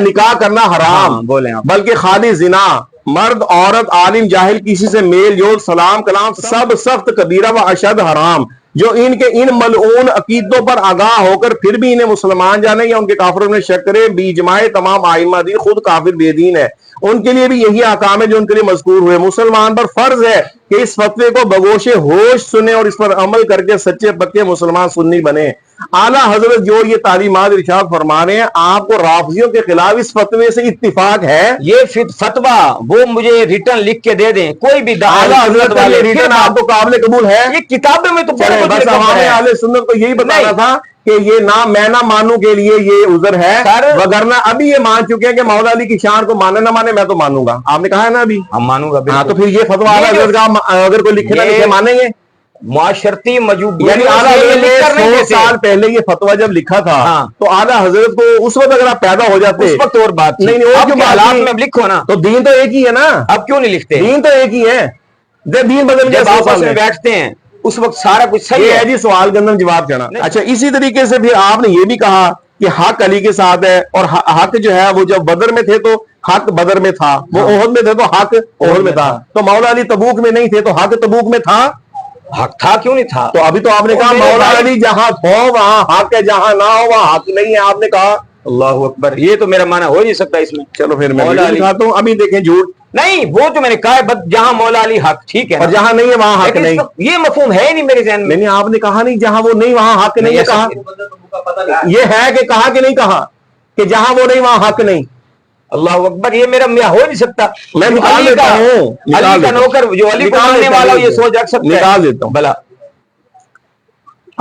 نکاح کرنا حرام، بلکہ خالی زنا، مرد عورت عالم جاہل کسی سے میل جول سلام کلام سب سخت کبیرہ و اشد حرام. جو ان کے ان ملعون عقیدوں پر آگاہ ہو کر پھر بھی انہیں مسلمان جانے یا ان کے کافروں میں شک کرے باجماع تمام ائمہ دین خود کافر بے دین ہے. ان کے لیے بھی یہی احکام ہے جو ان کے لیے مذکور ہوئے. مسلمان پر فرض ہے کہ اس فتوے کو بگوش ہوش سنے اور اس پر عمل کر کے سچے پکے مسلمان سنی بنے. اعلیٰ حضرت جو یہ تعلیمات ارشاد فرما رہے ہیں آپ کو رافضیوں کے خلاف اس فتوے سے اتفاق ہے؟ یہ فتویٰ وہ مجھے ریٹن لکھ کے دے دیں، کوئی بھی اعلیٰ حضرت کا یہ ریٹن آپ کو قابل قبول ہے؟ یہ کتابوں میں تو بس ہمارے اہل سنت کو یہی بتانا تھا کہ یہ نام میں نہ مانوں کے لیے یہ عذر ہے، وگرنہ ابھی یہ مان چکے ہیں کہ مولا علی کی شان کو مانے نہ مانے میں تو مانوں گا. آپ نے کہا ہے نا ابھی ہم مانوں گا. ہاں تو پھر یہ فتویٰ اعلیٰ حضرت کا اگر کوئی لکھے نہ لکھے مانیں گے؟ معاشرتی موجود یعنی اعلیٰ حضرت نے 100 سال پہلے یہ فتویٰ جب لکھا تھا تو اعلیٰ حضرت کو اس وقت اگر آپ پیدا ہو جاتے اس وقت اور بات نہیں اور جو حالات میں لکھو نا تو دین تو ایک ہی ہے نا. اب کیوں نہیں لکھتے؟ دین تو ایک ہی ہے. دین بدل گیا. جب آپس میں بیٹھتے ہیں اس وقت سارا کچھ صحیح ہے جی. سوال کے اندر جواب دینا. اچھا اسی طریقے سے پھر آپ نے یہ بھی کہا کہ حق علی کے ساتھ ہے اور حق جو ہے وہ جب بدر میں تھے تو حق بدر میں تھا، وہ احد میں تھے تو حق احد میں تھا. تو مولا علی تبوک میں نہیں تھے تو حق تبوک میں تھا. حق تھا کیوں نہیں تھا؟ تو ابھی تو آپ نے کہا مولا علی جہاں ہو وہاں حق ہے، جہاں نہ ہو وہاں حق نہیں ہے. آپ نے کہا اللہ اکبر. یہ تو میرا معنی ہو نہیں سکتا اس میں. چلو پھر میں دکھاتا ہوں. ابھی دیکھیں جھوٹ نہیں، وہ تو میں نے کہا ہے جہاں مولا علی حق ٹھیک ہے اور جہاں نہیں ہے وہاں حق نہیں. یہ مفہوم ہے نہیں میرے ذہن میں. نہیں آپ نے کہا نہیں جہاں وہ نہیں وہاں حق نہیں ہے. کہا یہ ہے کہ کہا کہ نہیں کہا کہ جہاں وہ نہیں وہاں حق نہیں. اللہ اکبر. یہ میرا ہو نہیں سکتا. میں نکال دیتا ہوں. علی کا نوکر جو علی کو ماننے والا یہ سوچ رکھ سکتا ہے. نکال دیتا ہوں. بلا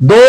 2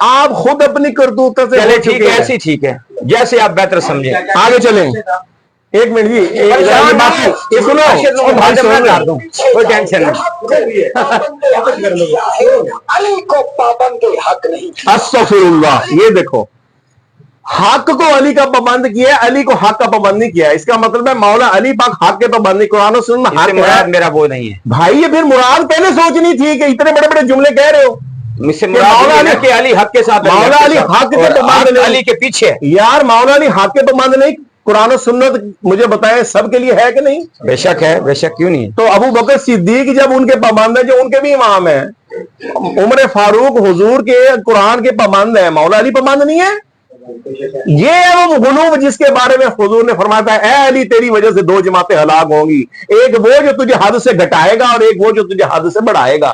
آپ خود اپنی کرتوت سے چلے ٹھیک ہے، ایسی ٹھیک ہے، جیسے آپ بہتر سمجھیں، آگے چلیں. ایک منٹ جی، یہ سنو کوئی ٹینشن نہیں. علی کو پابند حق نہیں. استغفر اللہ. یہ دیکھو، حق کو علی کا پابند کیا ہے، علی کو حق کا پابند نہیں کیا. اس کا مطلب ہے مولا علی پاک حق کے پابند نہیں. قرآن و سنت میں حق مراد ہے. میرا وہ نہیں ہے بھائی یہ پھر مراد پہلے سوچنی تھی کہ اتنے بڑے بڑے جملے کہہ رہے ہو. مجھ سے مراد علی کہ علی حق کے ساتھ، مولا علی حق کے پابند نہیں. علی کے پیچھے یار مولا علی حق کے پابند نہیں. قرآن و سنت مجھے بتائیں سب کے لیے ہے کہ نہیں؟ بے شک ہے، بے شک کیوں نہیں. تو ابو بکر صدیق جب ان کے پابند ہے، جو ان کے بھی امام ہیں، عمر فاروق حضور کے قرآن کے پابند ہے، مولا علی پابند نہیں ہے. یہ ہے وہ غلو جس کے بارے میں حضور نے فرمایا تھا اے علی تیری وجہ سے دو جماعتیں ہلاک ہوں گی، ایک وہ جو تجھے حد سے گھٹائے گا اور ایک وہ جو تجھے حد سے بڑھائے گا.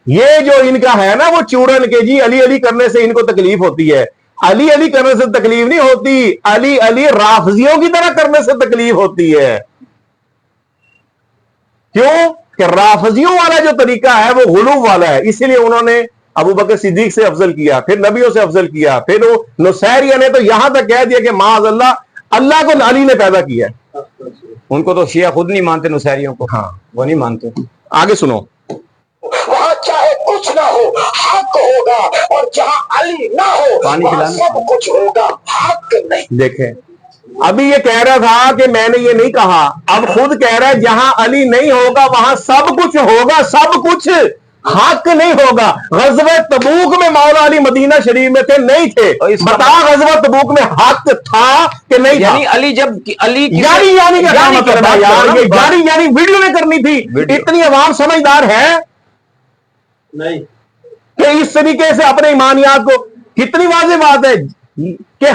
یہ جو ان کا ہے نا وہ چورن کے جی علی علی کرنے سے ان کو تکلیف ہوتی ہے. علی علی کرنے سے تکلیف نہیں ہوتی، علی علی رافضیوں کی طرح کرنے سے تکلیف ہوتی ہے. کیوں کہ رافضیوں والا جو طریقہ ہے وہ غلو والا ہے. اسی لیے انہوں نے ابو بکر صدیق سے افضل کیا، پھر نبیوں سے افضل کیا، پھر وہ نصیریہ نے تو یہاں تک کہہ دیا کہ معاذ اللہ، اللہ کو علی نے پیدا کیا. ان کو تو شیعہ خود نہیں مانتے، نصیریوں کو. ہاں وہ نہیں مانتے. آگے سنو. وہاں چاہے کچھ نہ ہو حق ہوگا، اور جہاں علی نہ ہو وہاں سب کچھ ہوگا حق نہیں. دیکھیں ابھی یہ کہہ رہا تھا کہ میں نے یہ نہیں کہا، اب خود کہہ رہا ہے جہاں علی نہیں ہوگا وہاں سب کچھ ہوگا، سب کچھ حق نہیں ہوگا. غزوہ تبوک میں مولا علی مدینہ شریف میں تھے نہیں تھے؟ بتا غزوہ تبوک میں حق تھا کہ نہیں تھا؟ یعنی علی جب علی یعنی کیا مطلب ہے یار؟ یعنی ویڈیو میں کرنی تھی. اتنی عوام سمجھدار ہے نہیں کہ اس طریقے سے اپنے ایمانیات کو. کتنی واضح بات ہے کہ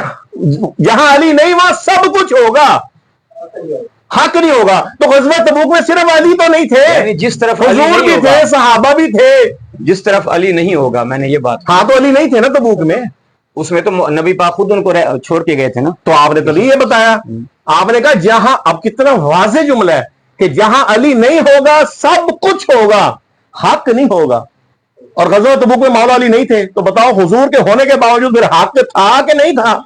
جہاں علی نہیں وہاں سب کچھ ہوگا، حق نہیں ہوگا. تو غزوہ تبوک میں صرف علی تو نہیں تھے، یعنی جس طرف حضور بھی تھے، صحابہ بھی تھے. جس طرف علی نہیں ہوگا، میں نے یہ بات. ہاں تو علی نہیں تھے نا تبوک میں، اس میں تو نبی پاک خود ان کو چھوڑ کے گئے تھے نا. تو آپ نے تو نہیں یہ بتایا. آپ نے کہا جہاں، اب کتنا واضح جملہ ہے کہ جہاں علی نہیں ہوگا سب کچھ ہوگا، حق نہیں ہوگا. اور غزوہ تبوک میں مولا علی نہیں تھے، تو بتاؤ حضور کے ہونے کے باوجود پھر حق تھا کہ نہیں تھا؟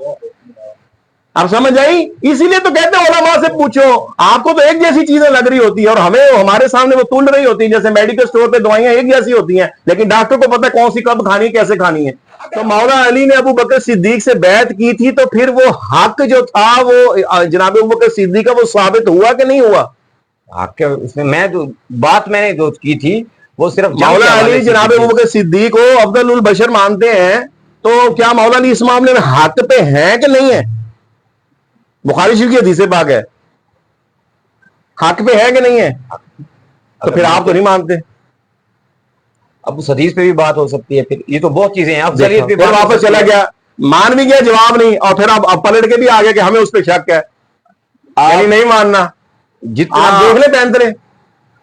اب سمجھ آئی؟ اسی لیے تو کہتے ہیں علماء سے پوچھو. آپ کو تو ایک جیسی چیزیں لگ رہی ہوتی ہیں اور ہمیں ہمارے سامنے وہ تول رہی ہوتی ہیں، جیسے میڈیکل سٹور پہ دوائیاں ایک جیسی ہوتی ہیں، لیکن ڈاکٹر کو پتہ ہے کون سی کب کھانی ہے، کیسے کھانی ہے. تو مولا علی نے ابو بکر صدیق سے بیعت کی تھی، تو پھر وہ حق جو تھا وہ جناب ابو بکر صدیق کا وہ ثابت ہوا کہ نہیں ہوا؟ حق میں بات میں نے جو کی تھی وہ صرف مولا علی جناب ابو بکر صدیق کو افضل البشر مانتے ہیں، تو کیا مولا علی اس معاملے میں حق پہ ہیں کہ نہیں ہے؟ بخاری شریف کی حدیث پاک ہے، حق پہ ہے کہ نہیں ہے؟ تو پھر آپ تو نہیں مانتے. اب اس حدیث پہ بھی بات ہو سکتی ہے. پھر یہ تو بہت چیزیں ہیں. پھر واپس چلا گیا، مان بھی گیا، جواب نہیں، اور پھر آپ پلٹ کے بھی آگے کہ ہمیں اس پہ شک ہے، یعنی نہیں ماننا. جتنا آپ دیکھ لیں پینترے.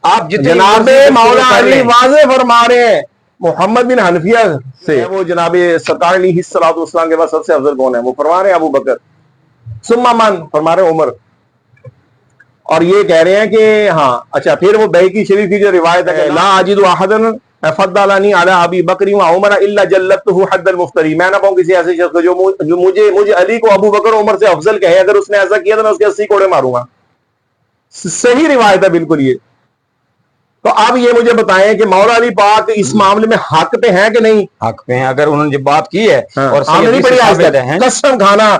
آپ جناب مولا علی واضح فرما رہے ہیں محمد بن حنفیہ سے، وہ جناب سرکار علیہ الصلوۃ والسلام کے بعد سب سے افضل کون ہے؟ وہ فرما رہے ہیں ابو بکر، ثم من فرما رہے ہیں عمر. اور یہ کہہ رہے ہیں کہ ہاں اچھا. پھر وہ بیہقی شریف کی جو روایت ہے لا اجد احدا فضلنی علی ابی بکر و عمر الا جلدته حد المفتری، میں نہ پاؤں کسی ایسے شخص کو جو مجھے علی کو ابو بکر عمر سے افضل کہے، اگر اس نے ایسا کیا تو میں اس کے 80 کوڑے ماروں گا. صحیح روایت ہے بالکل یہ. تو اب یہ مجھے بتائیں کہ مولا علی پاک اس معاملے میں حق پہ ہیں کہ نہیں؟ حق پہ ہیں. اگر انہوں نے بات کی ہے اور نہیں پڑھی آج تک قسم کھانا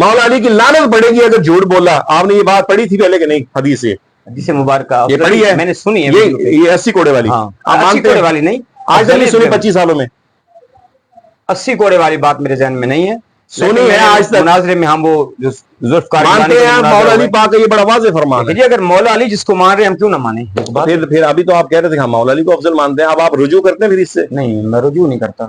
مولا علی کی لعنت پڑے گی اگر جھوٹ بولا. آپ نے یہ بات پڑھی تھی پہلے کہ نہیں؟ حدیث سے حدیث مبارکہ یہ پڑھی ہے، میں نے سنی ہے. یہ 80 کوڑے والی. ہاں 80 کوڑے والی نہیں، آج تک نہیں سنی 25 سالوں میں. 80 کوڑے والی بات میرے ذہن میں نہیں ہے، سنی ہے آج تک. مناظرے میں ہم وہ ذوالفقار مانتے ہیں مولا علی پاک کا یہ بڑا واضح فرمان ہے. جی اگر مولا علی جس کو مان رہے ہیں ہم کیوں نہ مانیں؟ پھر ابھی تو آپ کہہ رہے تھے کہ ہم مولا علی کو افضل مانتے ہیں، اب آپ رجوع کرتے ہیں پھر اس سے؟ نہیں میں رجوع نہیں کرتا.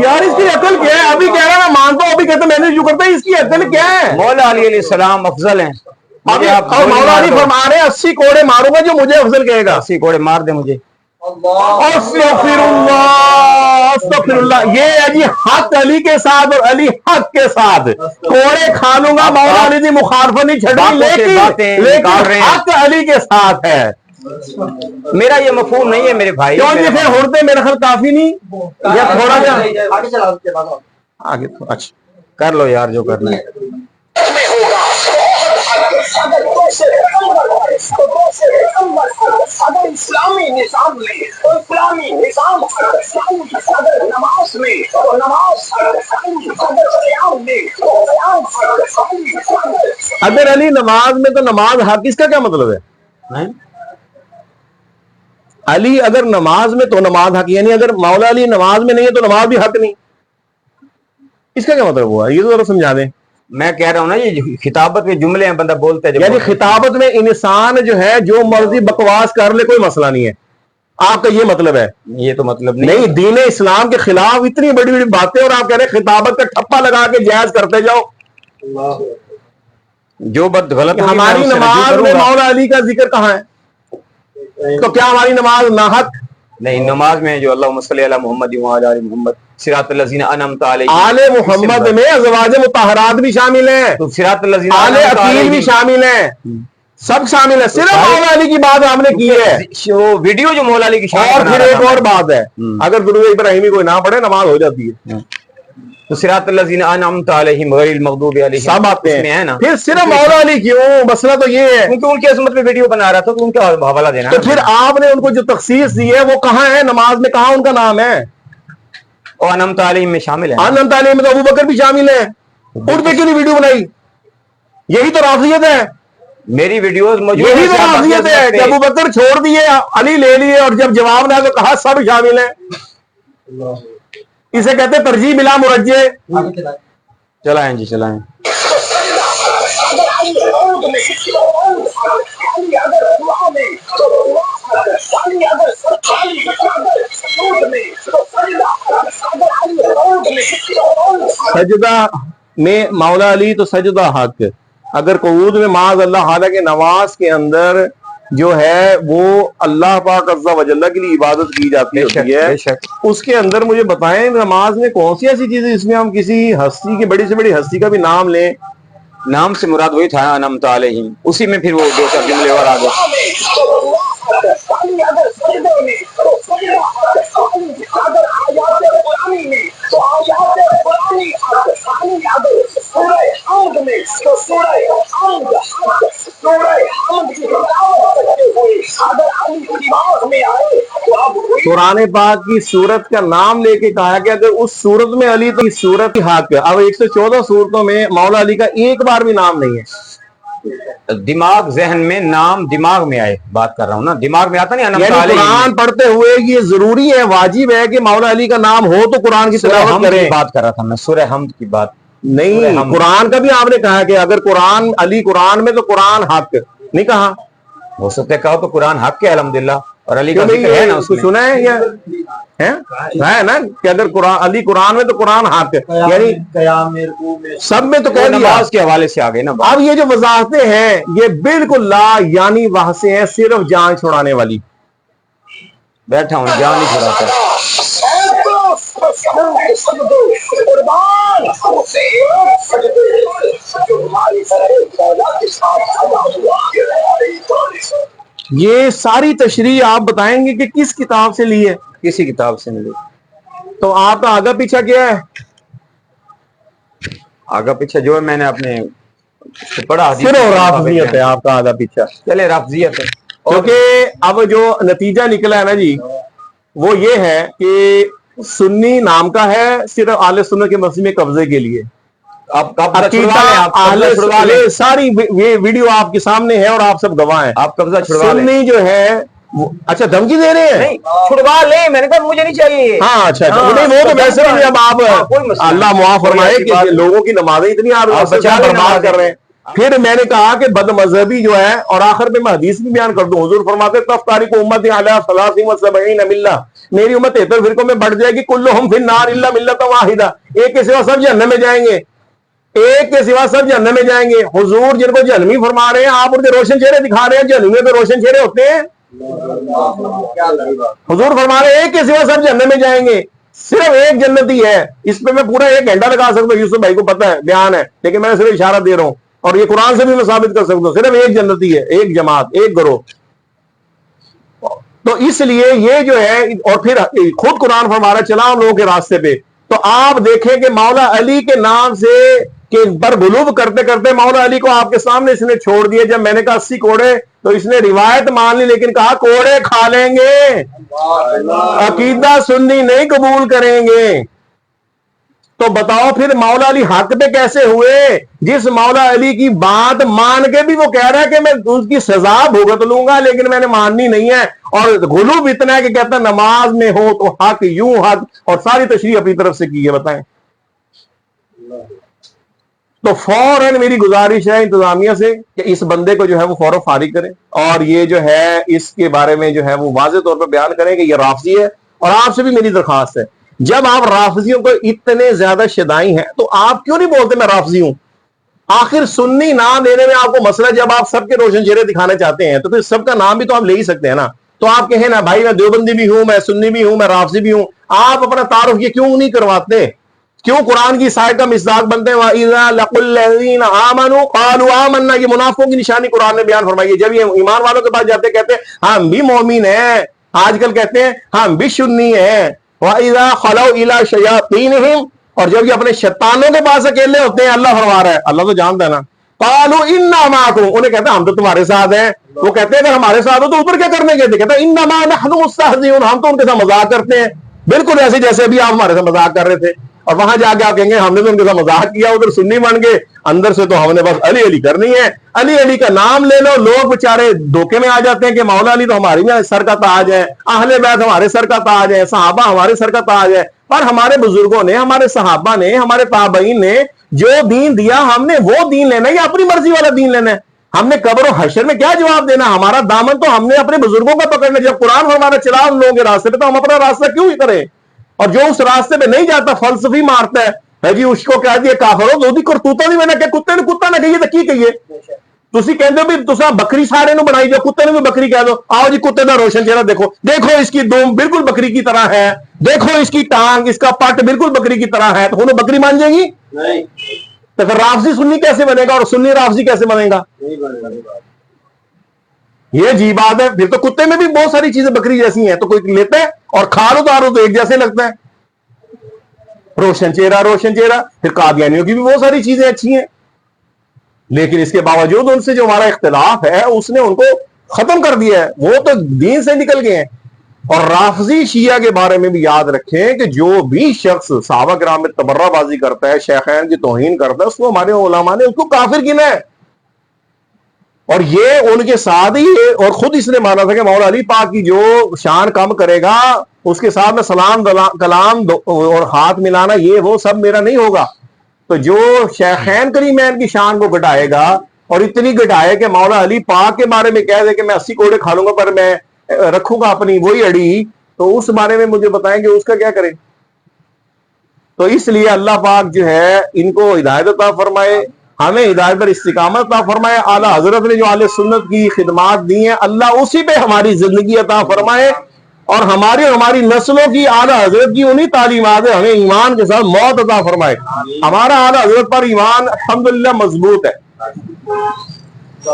یار اس کی عقل کیا ہے؟ ابھی کہہ رہا میں مانتا ہوں، ابھی کہتا میں نے رجوع کرتا ہے، اس کی عقل کیا ہے؟ مولا علی علیہ السلام افضل ہیں. اور مولا علی فرما رہے ہیں 80 کوڑے ماروں گا جو مجھے افضل کہے گا. 80 کوڑے مار دے مجھے. استغفر اللہ. یہ ہے جی حق علی کے ساتھ اور علی حق کے ساتھ. کوڑے کھا لوں گا، مولا علی کی مخالفت نہیں چھڑی، لیکن حق علی کے ساتھ ہے. میرا یہ مفہوم نہیں ہے میرے بھائی. کیوں جی پھر ہوتے میرا خیال کافی نہیں یا تھوڑا جا آگے تو اچھا کر لو یار جو کرنا ہے. اگر اسلامی نظام میں اسلامی نظام اگر نماز میں نماز اگر علی نماز میں تو نماز حق، اس کا کیا مطلب ہے؟ علی اگر نماز میں تو نماز حق، یعنی اگر مولا علی نماز میں نہیں ہے تو نماز بھی حق نہیں، اس کا کیا مطلب ہوا؟ یہ تو ذرا سمجھا دیں. میں کہہ رہا ہوں نا یہ خطابت کے جملے ہیں بندہ بولتا ہے. یعنی خطابت میں انسان جو ہے جو مرضی بکواس کر لے کوئی مسئلہ نہیں ہے، آپ کا یہ مطلب ہے؟ یہ تو مطلب نہیں، دین اسلام کے خلاف اتنی بڑی بڑی باتیں اور آپ کہہ رہے ہیں خطابت کا ٹھپا لگا کے جائز کرتے جاؤ. جو بات غلط ہوگی ہماری نماز میں مولا علی کا ذکر کہاں ہے؟ تو کیا ہماری نماز ناحق؟ نہیں، نماز میں جو اللہم صلی علی محمد وعلی آل محمد صراط الذین انعمت علیہم، آل محمد میں ازواج مطہرات بھی شامل ہیں، تو صراط الذین آل عقیل بھی شامل ہیں، سب شامل ہے. صرف مولا علی کی بات ہم نے کی ہے. ویڈیو جو مولا علی کی اور پھر ایک اور بات ہے، اگر درود ابراہیمی کوئی نہ پڑھے نماز ہو جاتی ہے. تو صراط الذین انعمت علیہم غیر المغضوب علیہم سب آتے میں ہے نا. پھر صرف مولا علی کیوں؟ مسئلہ تو یہ ہے کیونکہ ان کی عظمت میں ویڈیو بنا رہا تھا تو ان کا حوالہ دینا. تو پھر آپ نے ان کو جو تخصیص دی ہے وہ کہاں ہے؟ نماز میں کہاں ان کا نام ہے؟ اور انعمت علیہم میں شامل ہے. انعمت علیہم میں تو ابو بکر بھی شامل ہے. ان پہ کیوں نہیں ویڈیو بنائی؟ یہی تو رافضیت ہے. میری ویڈیوز موجود یہی تو رافضیت ہے کہ ابو بکر چھوڑ دیے علی لے لیے اور جب جواب نہ تو کہا سب شامل ہیں. اسے کہتے ترجیح بلا مرجع. چلائیں جی چلائیں. سجدہ میں مولا علی تو سجدہ حق، اگر قعود میں معاذ اللہ، حالانکہ نماز کے اندر جو ہے وہ اللہ پاک عز و جل کے لیے عبادت کی جاتی ہوتی ہے، اس کے اندر مجھے بتائیں نماز میں کون سی ایسی چیز ہے جس میں ہم کسی ہستی کی بڑی سے بڑی ہستی کا بھی نام لیں؟ نام سے مراد وہی تھا انعمت علیہم، اسی میں پھر وہ دو چار جملے اور آ گئے. قرآن پاک کی سورت کا نام لے کے کہا کہ اگر اس سورت میں علی تو سورت کی حق ہے. اب 114 سورتوں میں مولا علی کا ایک بار بھی نام نہیں ہے. دماغ ذہن میں نام دماغ میں آئے، بات کر رہا ہوں نا، دماغ میں آتا نہیں. یعنی قرآن پڑھتے ہوئے یہ ضروری ہے، واجب ہے کہ مولا علی کا نام ہو تو قرآن کی تلاوت کریں. بات کر رہا تھا میں سورہ حمد کی بات نہیں، قرآن کا بھی آپ نے کہا کہ اگر قرآن علی قرآن میں تو قرآن حق نہیں کہا. ہو سکتا ہے کہو تو قرآن حق ہے الحمدللہ، اور علی کا ذکر ہے نا اس میں. سنا ہے یہ ہے نا کہ اگر قرآن علی قرآن میں تو قرآن حق ہے، یعنی سب میں تو کہہ دیا. نماز کے حوالے سے آگے نا. اب یہ جو وضاحتیں ہیں یہ بالکل لا یعنی وہاں سے ہیں، صرف جان چھڑانے والی. بیٹھا ہوں جان نہیں چھڑاتا. یہ ساری تشریح آپ بتائیں گے کہ کس کتاب سے لی ہے؟ کسی کتاب سے نہیں. تو آپ کا آگا پیچھا کیا ہے؟ آگا پیچھا جو ہے میں نے اپنے پڑھا، صرف رافضیت ہے آپ کا آگا پیچھا. چلے رافضیت ہے، کیونکہ اب جو نتیجہ نکلا ہے نا جی وہ یہ ہے کہ سنی نام کا ہے صرف اہل سنت کے مسئلے میں قبضے کے لیے. ساری ویڈیو آپ کے سامنے ہے اور آپ سب گواہ ہیں. آپ قبضہ چھڑوا لیں. سنی جو ہے اچھا دھمکی دے رہے ہیں؟ چھڑوا لیں، میں نے کہا مجھے نہیں چاہیے. ہاں اچھا نہیں، وہ تو ویسے بھی اب آپ اللہ معاف فرمائے کہ لوگوں کی نمازیں اتنی آپ برباد کر رہے ہیں. پھر میں نے کہا کہ بد مذہبی جو ہے، اور آخر میں حدیث بھی بیان کر دوں، حضور فرماتے تفترق امتی علی 73 ملہ، میری امت 73 فرقوں میں بڑھ جائے گی، کلہم فی النار الا ملۃ واحدہ، ایک کے سوا سب جہنم میں جائیں گے، ایک کے سوا سب جہنم میں جائیں گے. حضور جن کو جہنمی فرما رہے ہیں آپ ان کے روشن چہرے دکھا رہے ہیں، جہنمی پہ روشن چہرے ہوتے ہیں. حضور فرما رہے ہیں ایک کے سوا سب جہنم میں جائیں گے، صرف ایک جنتی ہے. اس پہ میں پورا 1 گھنٹہ لگا سکتا ہوں، یوسف بھائی کو پتہ ہے بیان ہے، لیکن میں صرف اشارہ دے رہا ہوں، اور یہ قرآن سے بھی میں ثابت کر سکتا ہوں. صرف ایک جنتی ہے، ایک جماعت، ایک گروہ. تو اس لیے یہ جو ہے، اور پھر خود قرآن فرمانا چلا ہم لوگوں کے راستے پہ، تو آپ دیکھیں کہ مولا علی کے نام سے کہ پر غلوب کرتے کرتے مولا علی کو آپ کے سامنے اس نے چھوڑ دیا. جب میں نے کہا 80 کوڑے، تو اس نے روایت مان لی لیکن کہا کوڑے کھا لیں گے، عقیدہ سنی نہیں قبول کریں گے. تو بتاؤ پھر مولا علی حق پہ کیسے ہوئے، جس مولا علی کی بات مان کے بھی وہ کہہ رہا ہے کہ میں اس کی سزا بھگت لوں گا لیکن میں نے ماننی نہیں ہے. اور غلوب اتنا ہے کہ کہتا ہے نماز میں ہو تو حق یوں حق، اور ساری تشریح اپنی طرف سے کی ہے. بتائیں. تو فوراً میری گزارش ہے انتظامیہ سے کہ اس بندے کو جو ہے وہ فوراً فارغ کریں، اور یہ جو ہے اس کے بارے میں جو ہے وہ واضح طور پر بیان کریں کہ یہ رافضی ہے. اور آپ سے بھی میری درخواست ہے، جب آپ رافضیوں کو اتنے زیادہ شدائی ہیں تو آپ کیوں نہیں بولتے میں رافضی ہوں؟ آخر سنی نام لینے میں آپ کو مسئلہ، جب آپ سب کے روشن چہرے دکھانا چاہتے ہیں تو پھر سب کا نام بھی تو آپ لے ہی سکتے ہیں نا. تو آپ کہیں نا بھائی میں دیوبندی بھی ہوں، میں سنی بھی ہوں، میں رافضی بھی ہوں. آپ اپنا تعارف یہ کیوں نہیں کرواتے؟ کیوں قرآن کی سائے کا مصداق بنتے ہیں؟ وَإِذَا لَقُوا الَّذِينَ آمَنُوا قَالُوا آمَنَّا. یہ منافقوں کی نشانی قرآن نے بیان فرمائی ہے. جب یہ ایمان والوں کے پاس جاتے ہیں کہتے ہیں ہم بھی مومن ہیں، آج کل کہتے ہیں ہم بھی سنی ہیں. وَإِذَا خَلَوْا إِلَىٰ شَيَاطِينِهِمْ. اور جب یہ اپنے شیطانوں کے پاس اکیلے ہوتے ہیں، اللہ فرما رہا ہے، اللہ تو جانتا ہے نا. قَالُوا إِنَّا مَعَكُمْ. انہیں کہتے ہیں ہم تو تمہارے ساتھ ہیں. وہ کہتے ہیں اگر ہمارے ساتھ ہو تو اوپر کیا کرنے گئے تھے؟ کہتے ہیں إِنَّمَا نَحْنُ مُسْتَهْزِئُونَ. ہم تو ان کے ساتھ مذاق کرتے ہیں، بالکل ایسے جیسے ابھی آپ ہمارے ساتھ مذاق کر رہے تھے. اور وہاں جا کے آپ کہیں گے ہم نے تو ان کے ساتھ مذاق کیا، ادھر سنی بن گئے، اندر سے تو ہم نے بس علی علی کرنی ہے. علی علی کا نام لے لو، لوگ بےچارے دھوکے میں آ جاتے ہیں کہ مولا علی تو ہماری سر کا تاج ہے، اہل بیت ہمارے سر کا تاج ہے، صحابہ ہمارے سر کا تاج ہے. پر ہمارے بزرگوں نے، ہمارے صحابہ نے، ہمارے تابعین نے جو دین دیا ہم نے وہ دین لینا ہے یا اپنی مرضی والا دین لینا ہے؟ ہم نے قبر و حشر میں کیا جواب دینا؟ ہمارا دامن تو ہم نے اپنے بزرگوں کا پکڑنا. جب قرآن ہمارا چلا ہم لوگوں کے راستے پہ تو ہم اپنا راستہ کیوں ہی کریں؟ اور جو اس راستے پہ نہیں جاتا فلسفی مارتا ہے جی اس کو کہہ دیا کافر ہو، دو کرتوتا نہیں میں نے کہ کتے نے کتا نہ کہیے تو کی کہیے؟ تسی کہندے ہو بھی تسا بکری سارے نو بنائی جو، کتے نے بھی بکری کہہ دو. آؤ جی کتے دا روشن چہرہ دیکھو، دیکھو اس کی دوم بالکل بکری کی طرح ہے، دیکھو اس کی ٹانگ، اس کا پٹ بالکل بکری کی طرح ہے. تو انہوں بکری مان جائے گی نہیں؟ تو پھر رافضی سنی کیسے بنے گا اور سنی رافضی کیسے بنے گا؟ یہ عجیب بات ہے. پھر تو کتے میں بھی بہت ساری چیزیں بکری جیسی ہیں، تو کوئی لیتا ہے اور کھا لو تو ایک جیسے لگتا ہے. روشن چہرہ روشن چہرہ. پھر قادیانیوں کی بھی بہت ساری چیزیں اچھی ہیں، لیکن اس کے باوجود ان سے جو ہمارا اختلاف ہے اس نے ان کو ختم کر دیا ہے، وہ تو دین سے نکل گئے ہیں. اور رافضی شیعہ کے بارے میں بھی یاد رکھیں کہ جو بھی شخص صحابہ کرام میں تبرہ بازی کرتا ہے، شیخین کی توہین کرتا ہے، اس کو ہمارے علماء نے اس کو کافر گنا ہے. اور یہ ان کے ساتھ ہی، اور خود اس نے مانا تھا کہ مولا علی پاک کی جو شان کم کرے گا اس کے ساتھ میں سلام کلام اور ہاتھ ملانا یہ وہ سب میرا نہیں ہوگا. تو جو شیخین کریمین کی شان کو گھٹائے گا اور اتنی گھٹائے کہ مولا علی پاک کے بارے میں کہہ دے کہ میں 80 کوڑے کھا لوں گا پر میں رکھوں گا اپنی وہی اڑی، تو اس بارے میں مجھے بتائیں کہ اس کا کیا کریں. تو اس لیے اللہ پاک جو ہے ان کو ہدایت عطا فرمائے، ہمیں ہدایت پر استقامت عطا فرمائے. اعلیٰ حضرت نے جو اہل سنت کی خدمات دی ہیں اللہ اسی پہ ہماری زندگی عطا فرمائے، اور ہماری نسلوں کی اعلیٰ حضرت کی انہی تعلیمات ہے ہمیں ایمان کے ساتھ موت عطا فرمائے. ہمارا اعلیٰ حضرت پر ایمان الحمدللہ مضبوط ہے.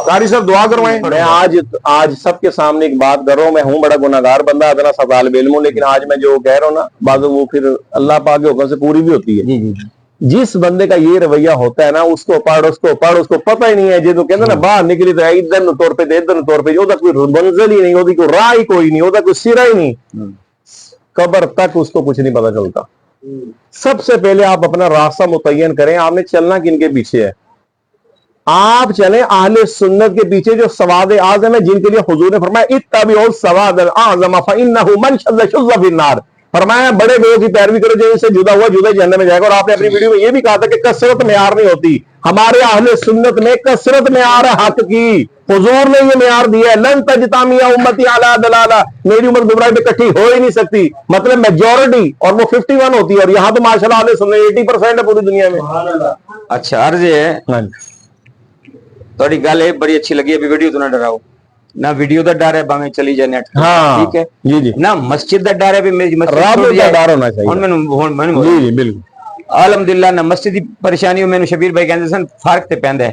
قاری صاحب دعا کروائیں. میں آج سب کے سامنے ایک بات کر رہا ہوں، میں ہوں بڑا گناہگار بندہ، ادنا سا طالب علم ہوں، لیکن آج میں جو کہہ رہا ہوں نا بعض وہ پھر اللہ پاک کے حکم سے پوری بھی ہوتی ہے. جس بندے کا یہ رویہ ہوتا ہے نا اس کو پڑھ اس کو پتہ ہی نہیں ہے جی تو کہتے ہیں نا باہر نکلی تو ادھر نو طور پہ ادھر نو طور پہ، وہ کوئی منزل ہی نہیں ہوتی، کوئی راہ ہی کوئی نہیں ہوتا، کوئی سرا ہی نہیں، قبر تک اس کو کچھ نہیں پتا چلتا. سب سے پہلے آپ اپنا راستہ متعین کریں، آپ نے چلنا کن کے پیچھے ہے. آپ چلیں اہل سنت کے پیچھے جو سواد اعظم ہے، جن کے لیے حضور نے فرمایا اتبعوا السواد الاعظم فانه من شذ شذ في النار. فرمایا بڑے لوگوں کی پیروی کرو، جو ان سے جدا ہوا جدا جہنم میں جائے گا. اور آپ نے اپنی ویڈیو میں یہ بھی کہا تھا کہ کثرت معیار نہیں ہوتی، ہمارے اہل سنت میں کثرت معیار ہے حق کی. حضور نے یہ معیار دیا ہے لن تجتمع امتی علی ضلالہ، میری امت گمراہی پہ اکٹھی ہو ہی نہیں سکتی. مطلب میجورٹی، اور وہ 51 ہوتی ہے، اور یہاں تو ماشاءاللہ اہل سنت 80% ہے پوری دنیا میں. اچھا عرض ہے تھوڑی گل ہے بڑی اچھی لگی. ابھی ویڈیو تو نہ ڈراؤ، نہ ویڈیو دا ڈر ہے باویں چلی جائے نیٹ، ٹھیک ہے جی جی، نہ مسجد دا ڈر ہے بھی میری مسجد دا ڈر ہونا چاہیے. جی جی بالکل الحمدللہ. نہ مسجد دی پریشانی ہو، مینوں شبیر بھائی کہندے سن فرق تے پیندا ہے.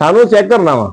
ਸਾਨੂੰ ਚੈੱਕ ਕਰਨਾ ਵਾ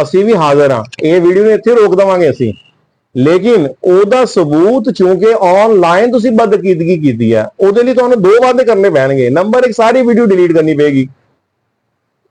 ਅਸੀਂ ਵੀ ਹਾਜ਼ਰ ਹਾਂ, ਇਹ ਵੀਡੀਓ ਨੂੰ ਇੱਥੇ ਰੋਕ ਦਵਾਂਗੇ ਅਸੀਂ, ਲੇਕਿਨ ਉਹਦਾ ਸਬੂਤ ਚੂੰਕਿ ਆਨਲਾਈਨ ਤੁਸੀਂ ਬਦਅਕੀਦਗੀ ਕੀਤੀ ਹੈ, ਉਹਦੇ ਲਈ ਤੁਹਾਨੂੰ 2 ਵਾਅਦੇ ਕਰਨੇ ਪੈਣਗੇ। ਨੰਬਰ 1, ਸਾਰੀ ਵੀਡੀਓ ਡਿਲੀਟ ਕਰਨੀ ਪਏਗੀ।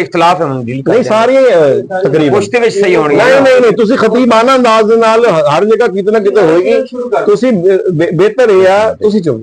ਇਖਤਲਾਫ ਹੈ ਉਹਨੂੰ ਡਿਲੀਟ ਕਰ, ਨਹੀਂ ਸਾਰੀ ਤਕਰੀਬਨ ਉਸ ਦੇ ਵਿੱਚ ਸਹੀ ਹੋਣੀ। ਨਹੀਂ ਤੁਸੀਂ ਖਤੀਬਾਨਾ ਅੰਦਾਜ਼ ਦੇ ਨਾਲ ਹਰ ਜਗ੍ਹਾ ਕਿਤੇ ਨਾ ਕਿਤੇ ਹੋਏਗੀ। ਤੁਸੀਂ ਬਿਹਤਰ ਇਹ ਆ ਤੁਸੀਂ ਚੁੱਪ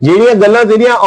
ਜਿਹੜੀਆਂ ਗੱਲਾਂ ਤੇਰੀਆਂ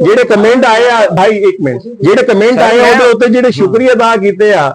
ਜਿਹੜੇ ਕਮੈਂਟ ਆਏ ਆ ਭਾਈ, ਇੱਕ ਮਿੰਟ, ਜਿਹੜੇ ਕਮੈਂਟ ਆਏ ਆ ਉਹਦੇ ਉੱਤੇ ਜਿਹੜੇ ਸ਼ੁਕਰੀਆ ਅਦਾ ਕੀਤੇ ਆ,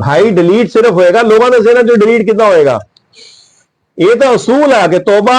ਭਾਈ ਡਿਲੀਟ ਸਿਰਫ ਹੋਏਗਾ ਲੋਕਾਂ ਦੇ ਜ਼ਿਹਨਾਂ ਚੋਂ, ਡਿਲੀਟ ਕਿੱਦਾਂ ਹੋਏਗਾ? ਇਹ ਤਾਂ ਅਸੂਲ ਹੈ ਕਿ ਤੋਬਾ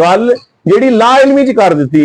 ਗੱਲ ਜਿਹੜੀ ਲਾ ਇਲਮੀ ਚ ਕਰ ਦਿੱਤੀ,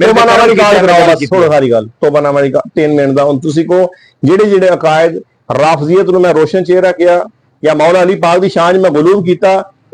ਤੋਬਾਨਾਮਾ ਰਿਕਾਰਡ ਕਰਾਓ ਬਸ, ਥੋੜਾ ਸਾਰੀ ਗੱਲ ਤੋਬਾਨਾਮਾ ਦੀ 3 ਮਿੰਟ ਦਾ। ਹੁਣ ਤੁਸੀਂ ਕੋ ਜਿਹੜੇ ਅਕਾਇਦ ਰਾਫਜ਼ੀਅਤ ਨੂੰ ਮੈਂ ਰੋਸ਼ਨ ਚਿਹਰਾ ਕਿਹਾ ਜਾਂ ਮੌਲਾ ਅਲੀ ਪਾਕ ਦੀ ਸ਼ਾਨ ਮੈਂ ਗੁਲੂਬ ਕੀਤਾ,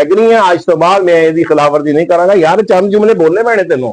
ਐਗਰੀ ਹਾਂ। ਅੱਜ ਤੋਂ ਬਾਅਦ ਮੈਂ ਇਹਦੀ ਖਿਲਾਫਵਰਜੀ ਨਹੀਂ ਕਰਾਂਗਾ। ਯਾਰ ਚੰਦ ਜੁਮਲੇ ਬੋਲਨੇ ਪੈਣੇ ਤੈਨੂੰ,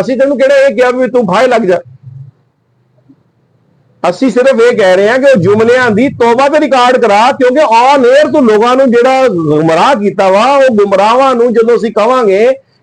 ਅਸੀਂ ਤੈਨੂੰ ਕਿਹੜਾ ਇਹ ਕਿਹਾ ਵੀ ਤੂੰ ਫਾਇ ਲੱਗ ਜਾ? ਅਸੀਂ ਸਿਰਫ ਇਹ ਕਹਿ ਰਹੇ ਹਾਂ ਕਿ ਜੁਮਲਿਆਂ ਦੀ ਤੋਬਾ ਤੇ ਰਿਕਾਰਡ ਕਰਾ, ਕਿਉਂਕਿ ਔਨ 에ਅਰ ਤੋਂ ਲੋਕਾਂ ਨੂੰ ਜਿਹੜਾ ਗੁੰਮਰਾਹ ਕੀਤਾ ਵਾ, ਉਹ ਗੁੰਮਰਾਹਾਂ ਨੂੰ ਜਦੋਂ ਅਸੀਂ ਕਵਾਂਗੇ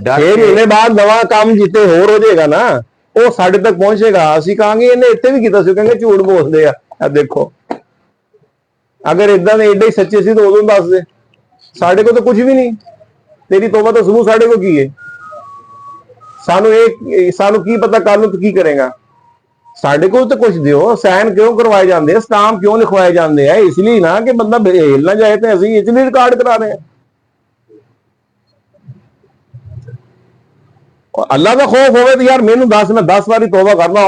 6 ਮਹੀਨੇ ਬਾਅਦ ਨਵਾਂ ਕੰਮ ਜਿੱਤੇ ਹੋਰ ਹੋ ਜਾਏਗਾ ਨਾ, ਉਹ ਸਾਡੇ ਤੱਕ ਪਹੁੰਚੇਗਾ। ਅਸੀਂ ਕਹਾਂਗੇ ਇਹਨੇ ਇੱਥੇ ਵੀ ਕੀਤਾ ਸੀ, ਕਹਿੰਗੇ ਝੂਠ ਬੋਲਦੇ ਆ। ਇਹ ਦੇਖੋ, ਅਗਰ ਇਦਾਂ ਦੇ ਏਡੇ ਹੀ ਸੱਚੇ ਸੀ ਤਾਂ ਉਦੋਂ ਦੱਸਦੇ। ਸਾਡੇ ਕੋਲ ਤਾਂ ਕੁਝ ਵੀ ਨਹੀਂ, ਤੇਰੀ ਤੋਬਾ ਤਾਂ ਸਬੂਤ ਸਾਡੇ ਕੋਲ ਕੀ ਹੈ? ਸਾਨੂੰ ਕੀ ਪਤਾ ਕੱਲ ਨੂੰ ਕੀ ਕਰੇਗਾ। ਸਾਡੇ ਕੋਲ ਤਾਂ ਕੁਝ ਦਿਓ। ਸਾਈਨ ਕਿਉਂ ਕਰਵਾਏ ਜਾਂਦੇ ਆ, ਸਟਾਂਪ ਕਿਉਂ ਲਿਖਵਾਏ ਜਾਂਦੇ ਆ? ਇਸ ਲਈ ਨਾ ਕਿ ਬੰਦਾ ਹਿੱਲ ਨਾ ਜਾਏ, ਤੇ ਅਸੀਂ ਇਸ ਲਈ ਰਿਕਾਰਡ ਕਰਾ ਰਹੇ ਹਾਂ। ਅੱਲਾ ਦਾ ਖੌਫ ਹੋਵੇ ਤਾਂ ਯਾਰ ਮੈਨੂੰ ਦੱਸ, ਮੈਂ 10 ਵਾਰੀ ਤੋਬਾ ਕਰਨਾ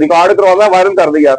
ਰਿਕਾਰਡ ਕਰਵਾਉਣਾ, ਵਾਇਰਲ ਕਰ ਦੇ ਯਾਰ।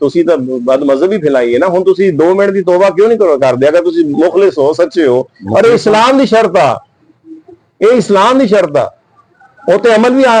ਤੁਸੀਂ ਤਾਂ ਬਦਮਜ਼ਹਬੀ ਫੈਲਾਈ ਹੈ ਨਾ। ਹੁਣ ਤੁਸੀਂ 2 ਮਿੰਟ ਦੀ ਤੋਬਾ ਕਿਉਂ ਨਹੀਂ ਕਰਦੇ? ਅਗਰ ਤੁਸੀਂ ਮੁਖਲਿਸ ਹੋ, ਸੱਚੇ ਹੋ, ਔਰ ਇਹ ਇਸਲਾਮ ਦੀ ਸ਼ਰਤ ਆ, ਇਹ ਇਸਲਾਮ ਦੀ ਸ਼ਰਤ ਆ। ਉਹ ਤੇ ਅਮਲ ਵੀ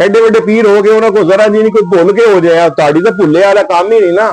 ਐਡੇ ਵੱਡੇ ਪੀਰ ਹੋ ਗਏ, ਉਹਨਾਂ ਕੋਲ ਜ਼ਰਾ ਜੀ ਨਹੀਂ ਕੋਈ ਭੁੱਲ ਕੇ ਹੋ ਜਾਏ। ਤੁਹਾਡੀ ਤਾਂ ਭੁੱਲੇ ਵਾਲਾ ਕੰਮ ਹੀ ਨਹੀਂ ਨਾ।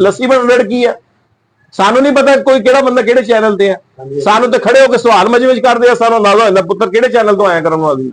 ਲੱਸੀ ਬਣ ਕੀ ਹੈ। ਸਾਨੂੰ ਨਹੀਂ ਪਤਾ ਕੋਈ ਕਿਹੜਾ ਬੰਦਾ ਕਿਹੜੇ ਚੈਨਲ ਤੇ ਹੈ, ਸਾਨੂੰ ਤੇ ਖੜੇ ਹੋ ਕੇ ਸਵਾਲ ਮਜਵੇ ਕਰਦੇ ਆ, ਸਾਨੂੰ ਨਾਜ਼ਾ ਹੁੰਦਾ ਪੁੱਤਰ ਕਿਹੜੇ ਚੈਨਲ ਤੋਂ ਆਇਆ ਕਰਨ ਵਾਲੀ।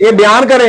ਇਹ ਬਿਆਨ ਕਰੇ।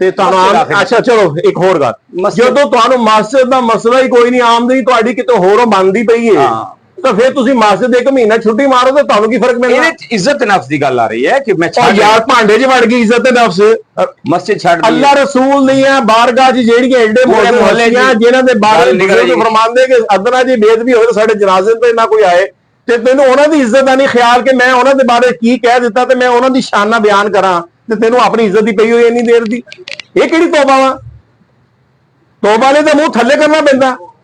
ਤੇ ਤੁਹਾਨੂੰ। ਅੱਛਾ ਚਲੋ ਇੱਕ ਹੋਰ ਗੱਲ, ਜਦੋਂ ਤੁਹਾਨੂੰ ਮਸਜਿਦ ਦਾ ਮਸਲਾ ਹੀ ਕੋਈ ਨਹੀਂ, ਆਮਦਨੀ ਤੁਹਾਡੀ ਕਿਤੇ ਹੋਰੋਂ ਬਣਦੀ ਪਈ ਹੈ, ਤਾਂ ਫਿਰ ਤੁਸੀਂ ਮਸਜਿਦ 1 ਮਹੀਨਾ ਛੁੱਟੀ ਮਾਰੋ ਤੇ ਤੁਹਾਨੂੰ ਕੀ ਫਰਕ ਪੈਂਦਾ। ਇਹਦੇ ਇੱਜ਼ਤ ਨਫਸ ਦੀ ਗੱਲ ਆ ਰਹੀ ਹੈ ਕਿ ਮੈਂ ਯਾਰ ਭਾਂਡੇ 'ਚ ਵੜ ਗਈ ਇੱਜ਼ਤ ਨਫਸ, ਮਸਜਿਦ ਛੱਡ ਅੱਲਾ ਰਸੂਲ ਨਹੀਂ ਹੈ ਬਾਰਗਾਹ 'ਚ ਜਿਹੜੀਆਂ ਐਡੇ ਮੁਹੱਲੇ ਜਿਨ੍ਹਾਂ ਦੇ ਬਾਰੇ ਫਰਮਾਉਂਦੇ ਕਿ ਅਦਨਾ ਜੀ ਬੇਅਦਬੀ ਹੋਵੇ ਤਾਂ ਸਾਡੇ ਜਨਾਜ਼ੇ ਤੇ ਨਾ ਕੋਈ ਆਏ, ਤੇ ਤੈਨੂੰ ਉਹਨਾਂ ਦੀ ਇੱਜ਼ਤ ਦਾ ਨਹੀਂ ਖਿਆਲ ਕਿ ਮੈਂ ਉਹਨਾਂ ਦੇ ਬਾਰੇ ਕੀ ਕਹਿ ਦਿੱਤਾ ਤੇ ਮੈਂ ਉਹਨਾਂ ਦੀ ਸ਼ਾਨਾ ਬਿਆਨ ਕਰਾਂ, ਤੇ ਤੈਨੂੰ ਆਪਣੀ ਇੱਜ਼ਤ ਦੀ ਪਈ ਹੋਈ ਇੰਨੀ ਦੇਰ ਦੀ। ਇਹ ਕਿਹੜੀ ਤੋਬਾ ਵਾ, ਤੋਬਾ ਨੇ ਤਾਂ ਮੂੰਹ ਥੱਲੇ ਕਰਨਾ ਪੈਂਦਾ।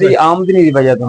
ਦੀ ਆਮਦਨੀ ਦੀ ਵਜ੍ਹਾ ਤੋਂ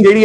ਜਿਹੜੀ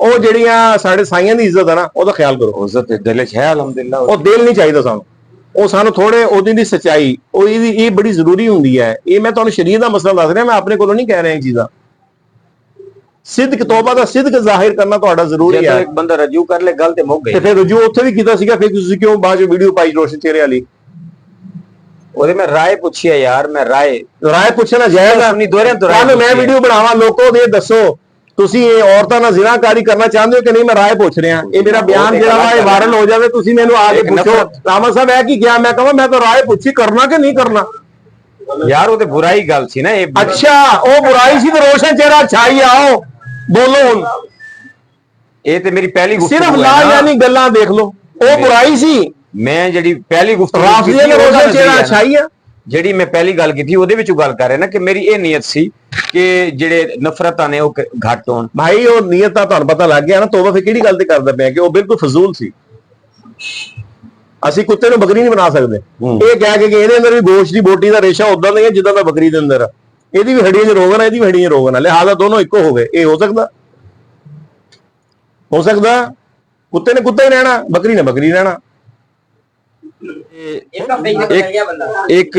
ਉਹ ਜਿਹੜੀਆਂ ਸਾਡੇ ਸਾਈਆਂ ਦੀ ਇੱਜ਼ਤ ਹੈ ਨਾ ਉਹਦਾ ਖਿਆਲ ਕਰੋ। ਇੱਜ਼ਤ ਦਿਲ 'ਚ ਹੈ ਅਲਹਮਦੁਲਿਲਾ, ਉਹ ਦਿਲ ਨਹੀਂ ਚਾਹੀਦਾ ਸਾਨੂੰ, ਉਹ ਸਾਨੂੰ ਥੋੜੇ ਉਹਦੀ ਦੀ ਸੱਚਾਈ ਉਹ ਇਹ ਬੜੀ ਜ਼ਰੂਰੀ ਹੁੰਦੀ ਹੈ। ਇਹ ਮੈਂ ਤੁਹਾਨੂੰ ਸ਼ਰੀਅਤ ਦਾ ਮਸਲਾ ਦੱਸ ਰਿਹਾ, ਮੈਂ ਆਪਣੇ ਕੋਲੋਂ ਨਹੀਂ ਕਹਿ ਰਿਹਾ ਇਹ ਚੀਜ਼ਾਂ। ਸਿਦਕ ਤੋਬਾ ਦਾ ਸਿਦਕ ਜ਼ਾਹਿਰ ਕਰਨਾ ਤੁਹਾਡਾ ਜ਼ਰੂਰੀ ਹੈ। ਇੱਕ ਬੰਦਾ ਰਜੂ ਕਰ ਲੈ ਗੱਲ ਤੇ ਮੁੱਕ ਗਈ, ਤੇ ਫਿਰ ਰਜੂ ਉੱਥੇ ਵੀ ਕੀਤਾ ਸੀਗਾ, ਫਿਰ ਤੁਸੀਂ ਕਿਉਂ ਬਾਅਦ ਵਿੱਚ ਵੀਡੀਓ ਪਾਈ ਰੋਸ਼ਨ ਚਿਹਰੇ ਵਾਲੀ? ਉਹਦੇ ਮੈਂ ਰਾਏ ਪੁੱਛੀ ਹੈ ਯਾਰ, ਮੈਂ ਰਾਏ ਪੁੱਛਣਾ ਜਾਏਗਾ ਆਪਣੀ ਦੋਹਰਿਆਂ ਤੋਂ ਰਾਏ ਮੈਂ ਵੀਡੀਓ ਬਣਾਵਾਂ ਲੋਕੋ ਦੇ ਦੱਸੋ ਤੁਸੀਂ ਇਹ ਔਰਤਾਂ ਨਾਲ ਜ਼ਿਨਾਕਾਰੀ ਕਰਨਾ ਚਾਹੁੰਦੇ ਹੋ ਕਿ ਨਹੀਂ? ਮੈਂ ਰਾਏ ਪੁੱਛ ਰਿਹਾ, ਇਹ ਮੇਰਾ ਬਿਆਨ ਜਿਹੜਾ ਵਾ ਇਹ ਵਾਇਰਲ ਹੋ ਜਾਵੇ, ਤੁਸੀਂ ਮੈਨੂੰ ਆ ਕੇ ਪੁੱਛੋ ਰਾਮਾ ਸਾਹਿਬ ਇਹ ਕੀ ਕਿਹਾ, ਮੈਂ ਕਹਾਂ ਮੈਂ ਤਾਂ ਰਾਏ ਪੁੱਛੀ ਕਰਨਾ ਕਿ ਨਹੀਂ ਕਰਨਾ। ਯਾਰ ਉਹ ਤੇ ਬੁਰਾਈ ਗੱਲ ਸੀ ਨਾ ਇਹ। ਅੱਛਾ ਉਹ ਬੁਰਾਈ ਸੀ ਤੇ ਰੋਸ਼ਨ ਚਿਹਰਾ ਛਾਈ ਆਓ ਬੋਲੋ ਹੁਣ। ਇਹ ਤੇ ਮੇਰੀ ਪਹਿਲੀ ਗੁਫ਼ਤਗੂ ਸਿਰਫ ਲਾ ਯਾਨੀ ਗੱਲਾਂ ਦੇਖ ਲਓ, ਉਹ ਬੁਰਾਈ ਸੀ। ਮੈਂ ਜਿਹੜੀ ਪਹਿਲੀ ਗੁਫ਼ਤਗੂ ਰਾਫਜ਼ੀ ਨੇ ਰੋਸ਼ਨ ਚਿਹਰਾ ਛਾਈ ਆ, ਜਿਹੜੀ ਮੈਂ ਪਹਿਲੀ ਗੱਲ ਕੀਤੀ ਉਹਦੇ ਵਿੱਚੋਂ ਗੱਲ ਕਰ ਰਿਹਾ ਨਾ ਕਿ ਮੇਰੀ ਇਹ ਨੀਅਤ ਸੀ ਕਿ ਜਿਹੜੇ ਨਫ਼ਰਤਾਂ ਨੇ ਉਹ ਘੱਟ ਹੋਣ। ਭਾਈ ਉਹ ਨੀਅਤ ਤਾਂ ਤੁਹਾਨੂੰ ਪਤਾ ਲੱਗ ਗਿਆ ਨਾ, ਤੋਬਾ ਫਿਰ ਕਿਹੜੀ ਗੱਲ ਤੇ ਕਰਦਾ ਪਿਆ ਕਿ ਉਹ ਬਿਲਕੁਲ ਫਜ਼ੂਲ ਸੀ। ਅਸੀਂ ਕੁੱਤੇ ਨੂੰ ਬੱਕਰੀ ਨਹੀਂ ਬਣਾ ਸਕਦੇ ਇਹ ਕਹਿ ਕੇ ਕਿ ਇਹਦੇ ਅੰਦਰ ਵੀ ਗੋਸ਼ਤ ਦੀ ਬੋਟੀ ਦਾ ਰੇਸ਼ਾ ਉਦਾਂ ਦਾ ਹੀ ਹੈ ਜਿੱਦਾਂ ਦਾ ਬੱਕਰੀ ਦੇ ਅੰਦਰ, ਇਹਦੀ ਵੀ ਹੱਡੀਆਂ 'ਚ ਰੋਗਨ ਹੈ, ਇਹਦੀ ਵੀ ਹੱਡੀਆਂ 'ਚ ਰੋਗਨ ਹੈ, ਲਿਹਾਜ਼ਾ ਦੋਨੋਂ ਇੱਕੋ ਹੋ ਗਏ। ਇਹ ਹੋ ਸਕਦਾ? ਹੋ ਸਕਦਾ? ਕੁੱਤੇ ਨੇ ਕੁੱਤਾ ਹੀ ਰਹਿਣਾ, ਬੱਕਰੀ ਨੇ ਬੱਕਰੀ ਰਹਿਣਾ। ਇੱਕ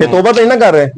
ਤੇ ਤੋਬਾ ਤਾਂ ਨਾ ਕਰ ਰਹੇ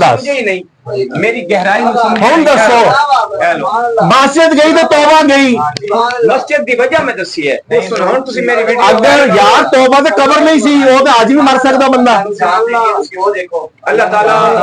ਸਮਝੇ ਹੀ ਨਹੀਂ, ਮੇਰੀ ਗਹਿਰਾਈ ਨੂੰ ਸਮਝੇ ਹੁਣ ਦੱਸੋ ਮਸਜਿਦ ਗਈ ਤੇ ਤੋਬਾ ਗਈ, ਮਸਜਿਦ ਦੀ ਵਜ੍ਹਾ ਮੈਂ ਦੱਸੀ ਹੈ। ਹੁਣ ਤੁਸੀਂ ਮੇਰੀ ਵੀਡੀਓ ਅਗਰ ਯਾਰ ਤੋਬਾ ਤੇ ਕਬਰ ਨਹੀਂ ਸੀ, ਉਹ ਤਾਂ ਅੱਜ ਵੀ ਮਰ ਸਕਦਾ ਬੰਦਾ। ਉਹ ਦੇਖੋ ਅੱਲਾਹ ਤਾਲਾ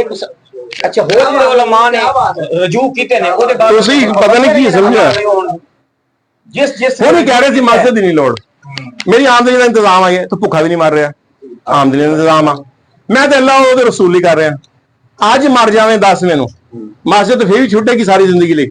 ਇੱਕ ਅੱਛਾ ਹੋਰ ਜਿਹੜੇ ਉਲਮਾ ਨੇ ਰਜੂ ਕੀਤੇ ਨੇ ਉਹਦੇ ਬਾਅਦ ਤੁਸੀਂ ਪਤਾ ਨਹੀਂ ਕੀ ਸਮਝਿਆ ਜਿਸ ਉਹ ਨਹੀਂ ਕਹਿ ਰਹੇ ਸੀ ਮਸਜਿਦ ਦੀ ਨਹੀਂ ਲੋੜ, ਮੇਰੀ ਆਮਦਨੀ ਦਾ ਇੰਤਜ਼ਾਮ ਆ ਗਿਆ ਤਾਂ ਭੁੱਖਾ ਵੀ ਨਹੀਂ ਮਰ ਰਿਹਾ, ਆਮਦਨੀ ਦਾ ਇੰਤਜ਼ਾਮ ਆ, ਮੈਂ ਤੇ ਅੱਲਾਹ ਉਹਦੇ ਰਸੂਲ ਹੀ ਕਰ ਰਿਹਾ। ਅੱਜ ਮਰ ਜਾਵੇਂ ਦੱਸ ਮੈਨੂੰ, ਮਸਜਿਦ ਫਿਰ ਵੀ ਛੁੱਟੇਗੀ ਸਾਰੀ ਜ਼ਿੰਦਗੀ ਲਈ,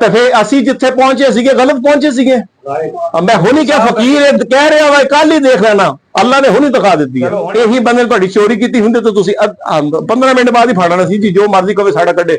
ਤੇ ਫਿਰ ਅਸੀਂ ਜਿੱਥੇ ਪਹੁੰਚੇ ਸੀਗੇ ਗਲਤ ਪਹੁੰਚੇ ਸੀਗੇ। ਮੈਂ ਹੁਣੀ ਕਿਹਾ ਫਕੀਰ ਕਹਿ ਰਿਹਾ ਵਾ ਕੱਲ ਹੀ ਦੇਖ ਲੈਣਾ, ਅੱਲਾ ਨੇ ਹੁਣੀ ਦਿਖਾ ਦਿੱਤੀ ਹੈ। ਇਹੀ ਬੰਦੇ ਨੇ ਤੁਹਾਡੀ ਚੋਰੀ ਕੀਤੀ ਹੁੰਦੀ ਤਾਂ ਤੁਸੀਂ 15 ਮਿੰਟ ਬਾਅਦ ਹੀ ਫੜਨਾ ਸੀ ਜੀ, ਜੋ ਮਰਜ਼ੀ ਕਵੇ ਸਾਡਾ ਕੱਢੇ।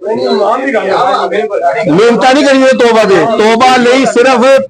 ਮਿਹਨਤਾਂ ਨਹੀਂ ਕਰੀਏ ਤੋਬਾ ਦੇ, ਤੋਬਾ ਲਈ ਸਿਰਫ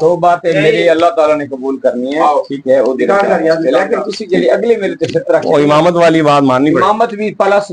ਤੋਬਾ ਤੇ ਮੇਰੀ ਅੱਲਾਹ ਤਾਲਾ ਨੇ ਕਬੂਲ ਕਰਨੀ ਹੈ, ਠੀਕ ਹੈ ਉਹਦੇ ਲੇਕਿਨ ਤੁਸੀਂ ਜਿਹੜੀ ਅਗਲੇ ਮੇਰੇ ਤੇ ਸ਼ਰਤ ਰੱਖੀ ਉਹ ਇਮਾਮਤ ਵਾਲੀ ਬਾਤ ਮਾਨਣੀ ਪੜੀ। ਇਮਾਮਤ ਵੀ ਪਲਸ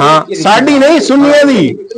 ਹਾਂ ਸਾਡੀ ਨਹੀਂ ਸੁਨੀਏ ਦੀ,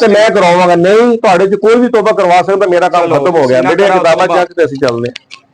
ਤੇ ਮੈਂ ਕਰਾਵਾਂਗਾ, ਨਹੀਂ ਤੁਹਾਡੇ ਚ ਕੋਈ ਵੀ ਤੋਬਾ ਕਰਵਾ ਸਕਦਾ, ਮੇਰਾ ਕੰਮ ਖਤਮ ਹੋ ਗਿਆ। ਬੇਟੇ ਕਿਤਾਬਾਂ ਚੱਕ ਤੇ ਅਸੀਂ ਚੱਲਦੇ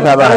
ਫਾਇਦਾ ਹੈ।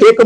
1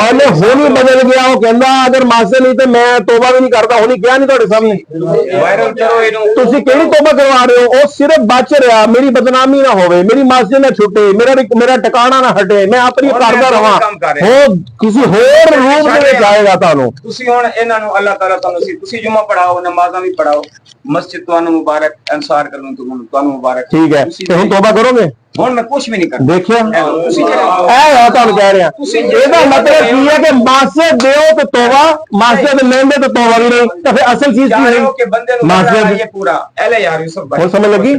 ਉਹਨੇ ਹੁਣ ਹੀ ਬਦਲ ਗਿਆ, ਉਹ ਕਹਿੰਦਾ ਅਗਰ ਮਾਸੇ ਨਹੀਂ ਤੇ ਮੈਂ ਤੋਬਾ ਵੀ ਨਹੀਂ ਕਰਦਾ। ਹੁਣੀ ਕਿਹਾ ਨਹੀਂ ਤੁਹਾਡੇ ਸਾਹਮਣੇ, ਵਾਇਰਲ ਕਰੋ ਇਹਨੂੰ। ਤੁਸੀਂ ਕਿਹੜੀ ਤੋਬਾ ਕਰਵਾ ਰਹੇ ਹੋ? ਉਹ ਸਿਰਫ ਬਚ ਰਿਹਾ, ਮੇਰੀ ਬਦਨਾਮੀ ਨਾ ਹੋਵੇ, ਮੇਰੀ ਮਸਜਿਦ ਨਾ ਛੁੱਟੇ, ਮੇਰਾ ਟਿਕਾਣਾ ਨਾ ਹਟੇ, ਮੈਂ ਆਪਣੀ ਕਰਦਾ ਰਵਾਂ, ਉਹ ਕਿਸੇ ਹੋਰ ਰੂਪ ਦੇ ਵਿੱਚ ਆਏਗਾ ਤੁਹਾਨੂੰ। ਤੁਸੀਂ ਹੁਣ ਇਹਨਾਂ ਨੂੰ ਅੱਲਾਹ ਤਾਲਾ ਤੁਹਾਨੂੰ ਸੀ, ਤੁਸੀਂ ਜੁਮਾ ਪੜਾਓ, ਨਮਾਜ਼ਾਂ ਵੀ ਪੜਾਓ, ਮਸਜਿਦ ਤੁਹਾਨੂੰ ਮੁਬਾਰਕ, ਅਨਸਾਰ ਕਰਨ ਤੁਹਾਨੂੰ ਮੁਬਾਰਕ। ਠੀਕ ਹੈ ਤੇ ਹੁਣ ਤੋਬਾ ਕਰੋਗੇ? ਹੁਣ ਮੈਂ ਕੁਝ ਵੀ ਨਹੀਂ ਕਰਦਾ। ਦੇਖਿਆ ਇਹ ਤੁਹਾਨੂੰ ਕਹਿ ਰਿਹਾ, ਇਹਦਾ ਮਤਲਬ ਕੀ ਹੈ ਕਿ ਮਸਜਿਦ ਦਿਓ ਤੇ ਤੋਬਾ, ਮਸਜਿਦ ਲੈਂਦੇ ਤੇ ਤੋਬਾ ਵੀ ਨਹੀਂ, ਤਾਂ ਫਿਰ ਅਸਲ ਚੀਜ਼ ਕੀ ਹੈ? ਮਸਜਿਦ ਪੂਰਾ ਐਲੇ ਯਾਰ ਯੂਸਫ ਭਾਈ, ਹੁਣ ਸਮਝ ਲੱਗੀ?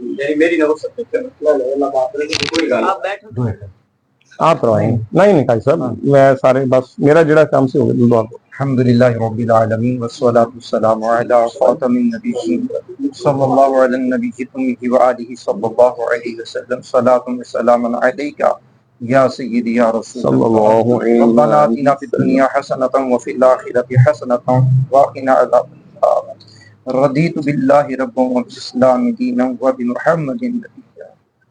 میری نہ کوئی گل آپ کروائیں نہیں نہیں قاری صاحب میں سارے بس میرا جڑا کام سے ہو گیا دعا کو الحمدللہ رب العالمین والصلاة والسلام علی خاتم النبیین صلی اللہ علی النبی الأمی وآلہ صلی اللہ علیہ وسلم صلاة و سلام علیک یا سیدی یا رسول اللہ ربنا آتنا فی الدنیا حسنۃ وفی الآخرۃ حسنۃ وقنا عذاب النار رضیت باللہ ربا وبالاسلام دینا وبمحمد نبیا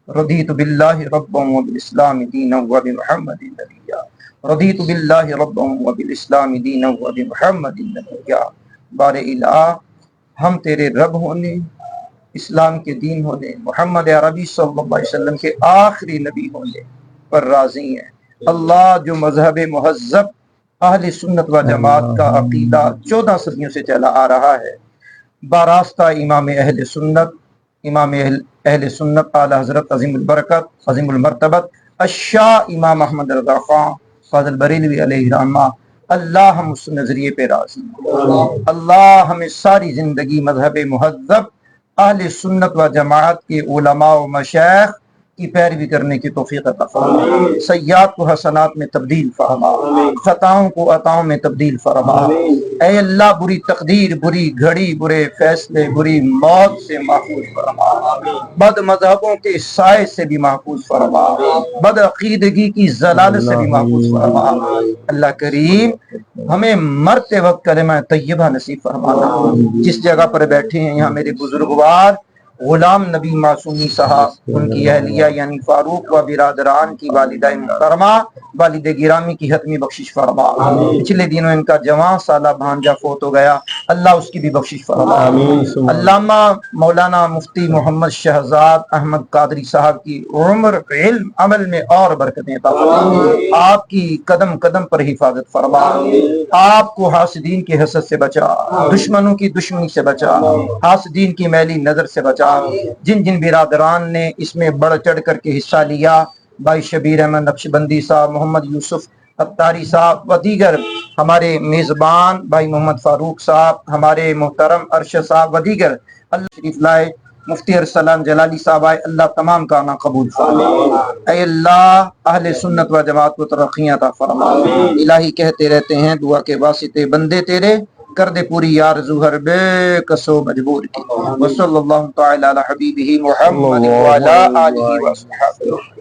رضیت باللہ ربا وبالاسلام دینا وبمحمد نبیا رضیت باللہ ربا وبالاسلام دینا وبمحمد نبیا بار الہ ہم تیرے رب ہونے اسلام کے دین ہونے محمد عربی صلی اللہ علیہ وسلم کے آخری نبی ہونے پر راضی ہیں اللہ جو مذہب مہذب اہل سنت و جماعت کا عقیدہ 14 صدیوں سے چلا آ رہا ہے باراستہ امام اہل سنت اعلی حضرت عظیم البرکت عظیم المرتبت الشاہ امام احمد رضا خان فاضل بریلوی علیہ رحمہ اللہ ہم اس نظریے پہ راضی ہیں اللہ ہمیں ساری زندگی مذہب مہذب اہل سنت و جماعت کے علماء و مشایخ کی پیروی کرنے کی توفیق عطا فرما سیئات کو حسنات میں تبدیل فرما خطاؤں کو عطاؤں میں تبدیل فرما اے اللہ بری تقدیر بری گھڑی برے فیصلے بری موت سے محفوظ فرما بد مذہبوں کے سائے سے بھی محفوظ فرما بد عقیدگی کی زلال سے بھی محفوظ فرما اللہ کریم ہمیں مرتے وقت کلمہ طیبہ نصیب فرمانا جس جگہ پر بیٹھے ہیں یہاں میرے بزرگوار غلام نبی معصومی صاحب ان کی اہلیہ یعنی فاروق و برادران کی والدہ محترمہ والد گرامی کی حتمی بخشش فرما پچھلے دنوں ان کا جوان سالہ بھانجا فوت ہو گیا اللہ اس کی بھی بخشش فرما علامہ مولانا مفتی محمد شہزاد احمد قادری صاحب کی عمر علم عمل میں اور برکتیں عطا فرما آپ کی قدم قدم پر حفاظت فرما آپ کو حاسدین کی حسد سے بچا دشمنوں کی دشمنی سے بچا حاسدین کی میلی نظر سے بچا جن جن برادران نے اس میں بڑھ چڑھ کر کے حصہ لیا بھائی شبیر احمد نقشبندی صاحب محمد یوسف اتاری صاحب و دیگر ہمارے میزبان بھائی محمد فاروق صاحب ہمارے محترم ارشد صاحب و دیگر اللہ شریف لائے مفتی ارسلان جلالی صاحب آئے اللہ تمام کا نا قبول فرما اے اللہ اہل سنت و جماعت کو ترقیاں عطا فرما الہی کہتے رہتے ہیں دعا کے واسطے بندے تیرے کر دے پوری آرزو ہر بے کسو مجبور کی وصلی اللہ تعالی علی حبیبہ محمد وعلی آلہ وصحبہ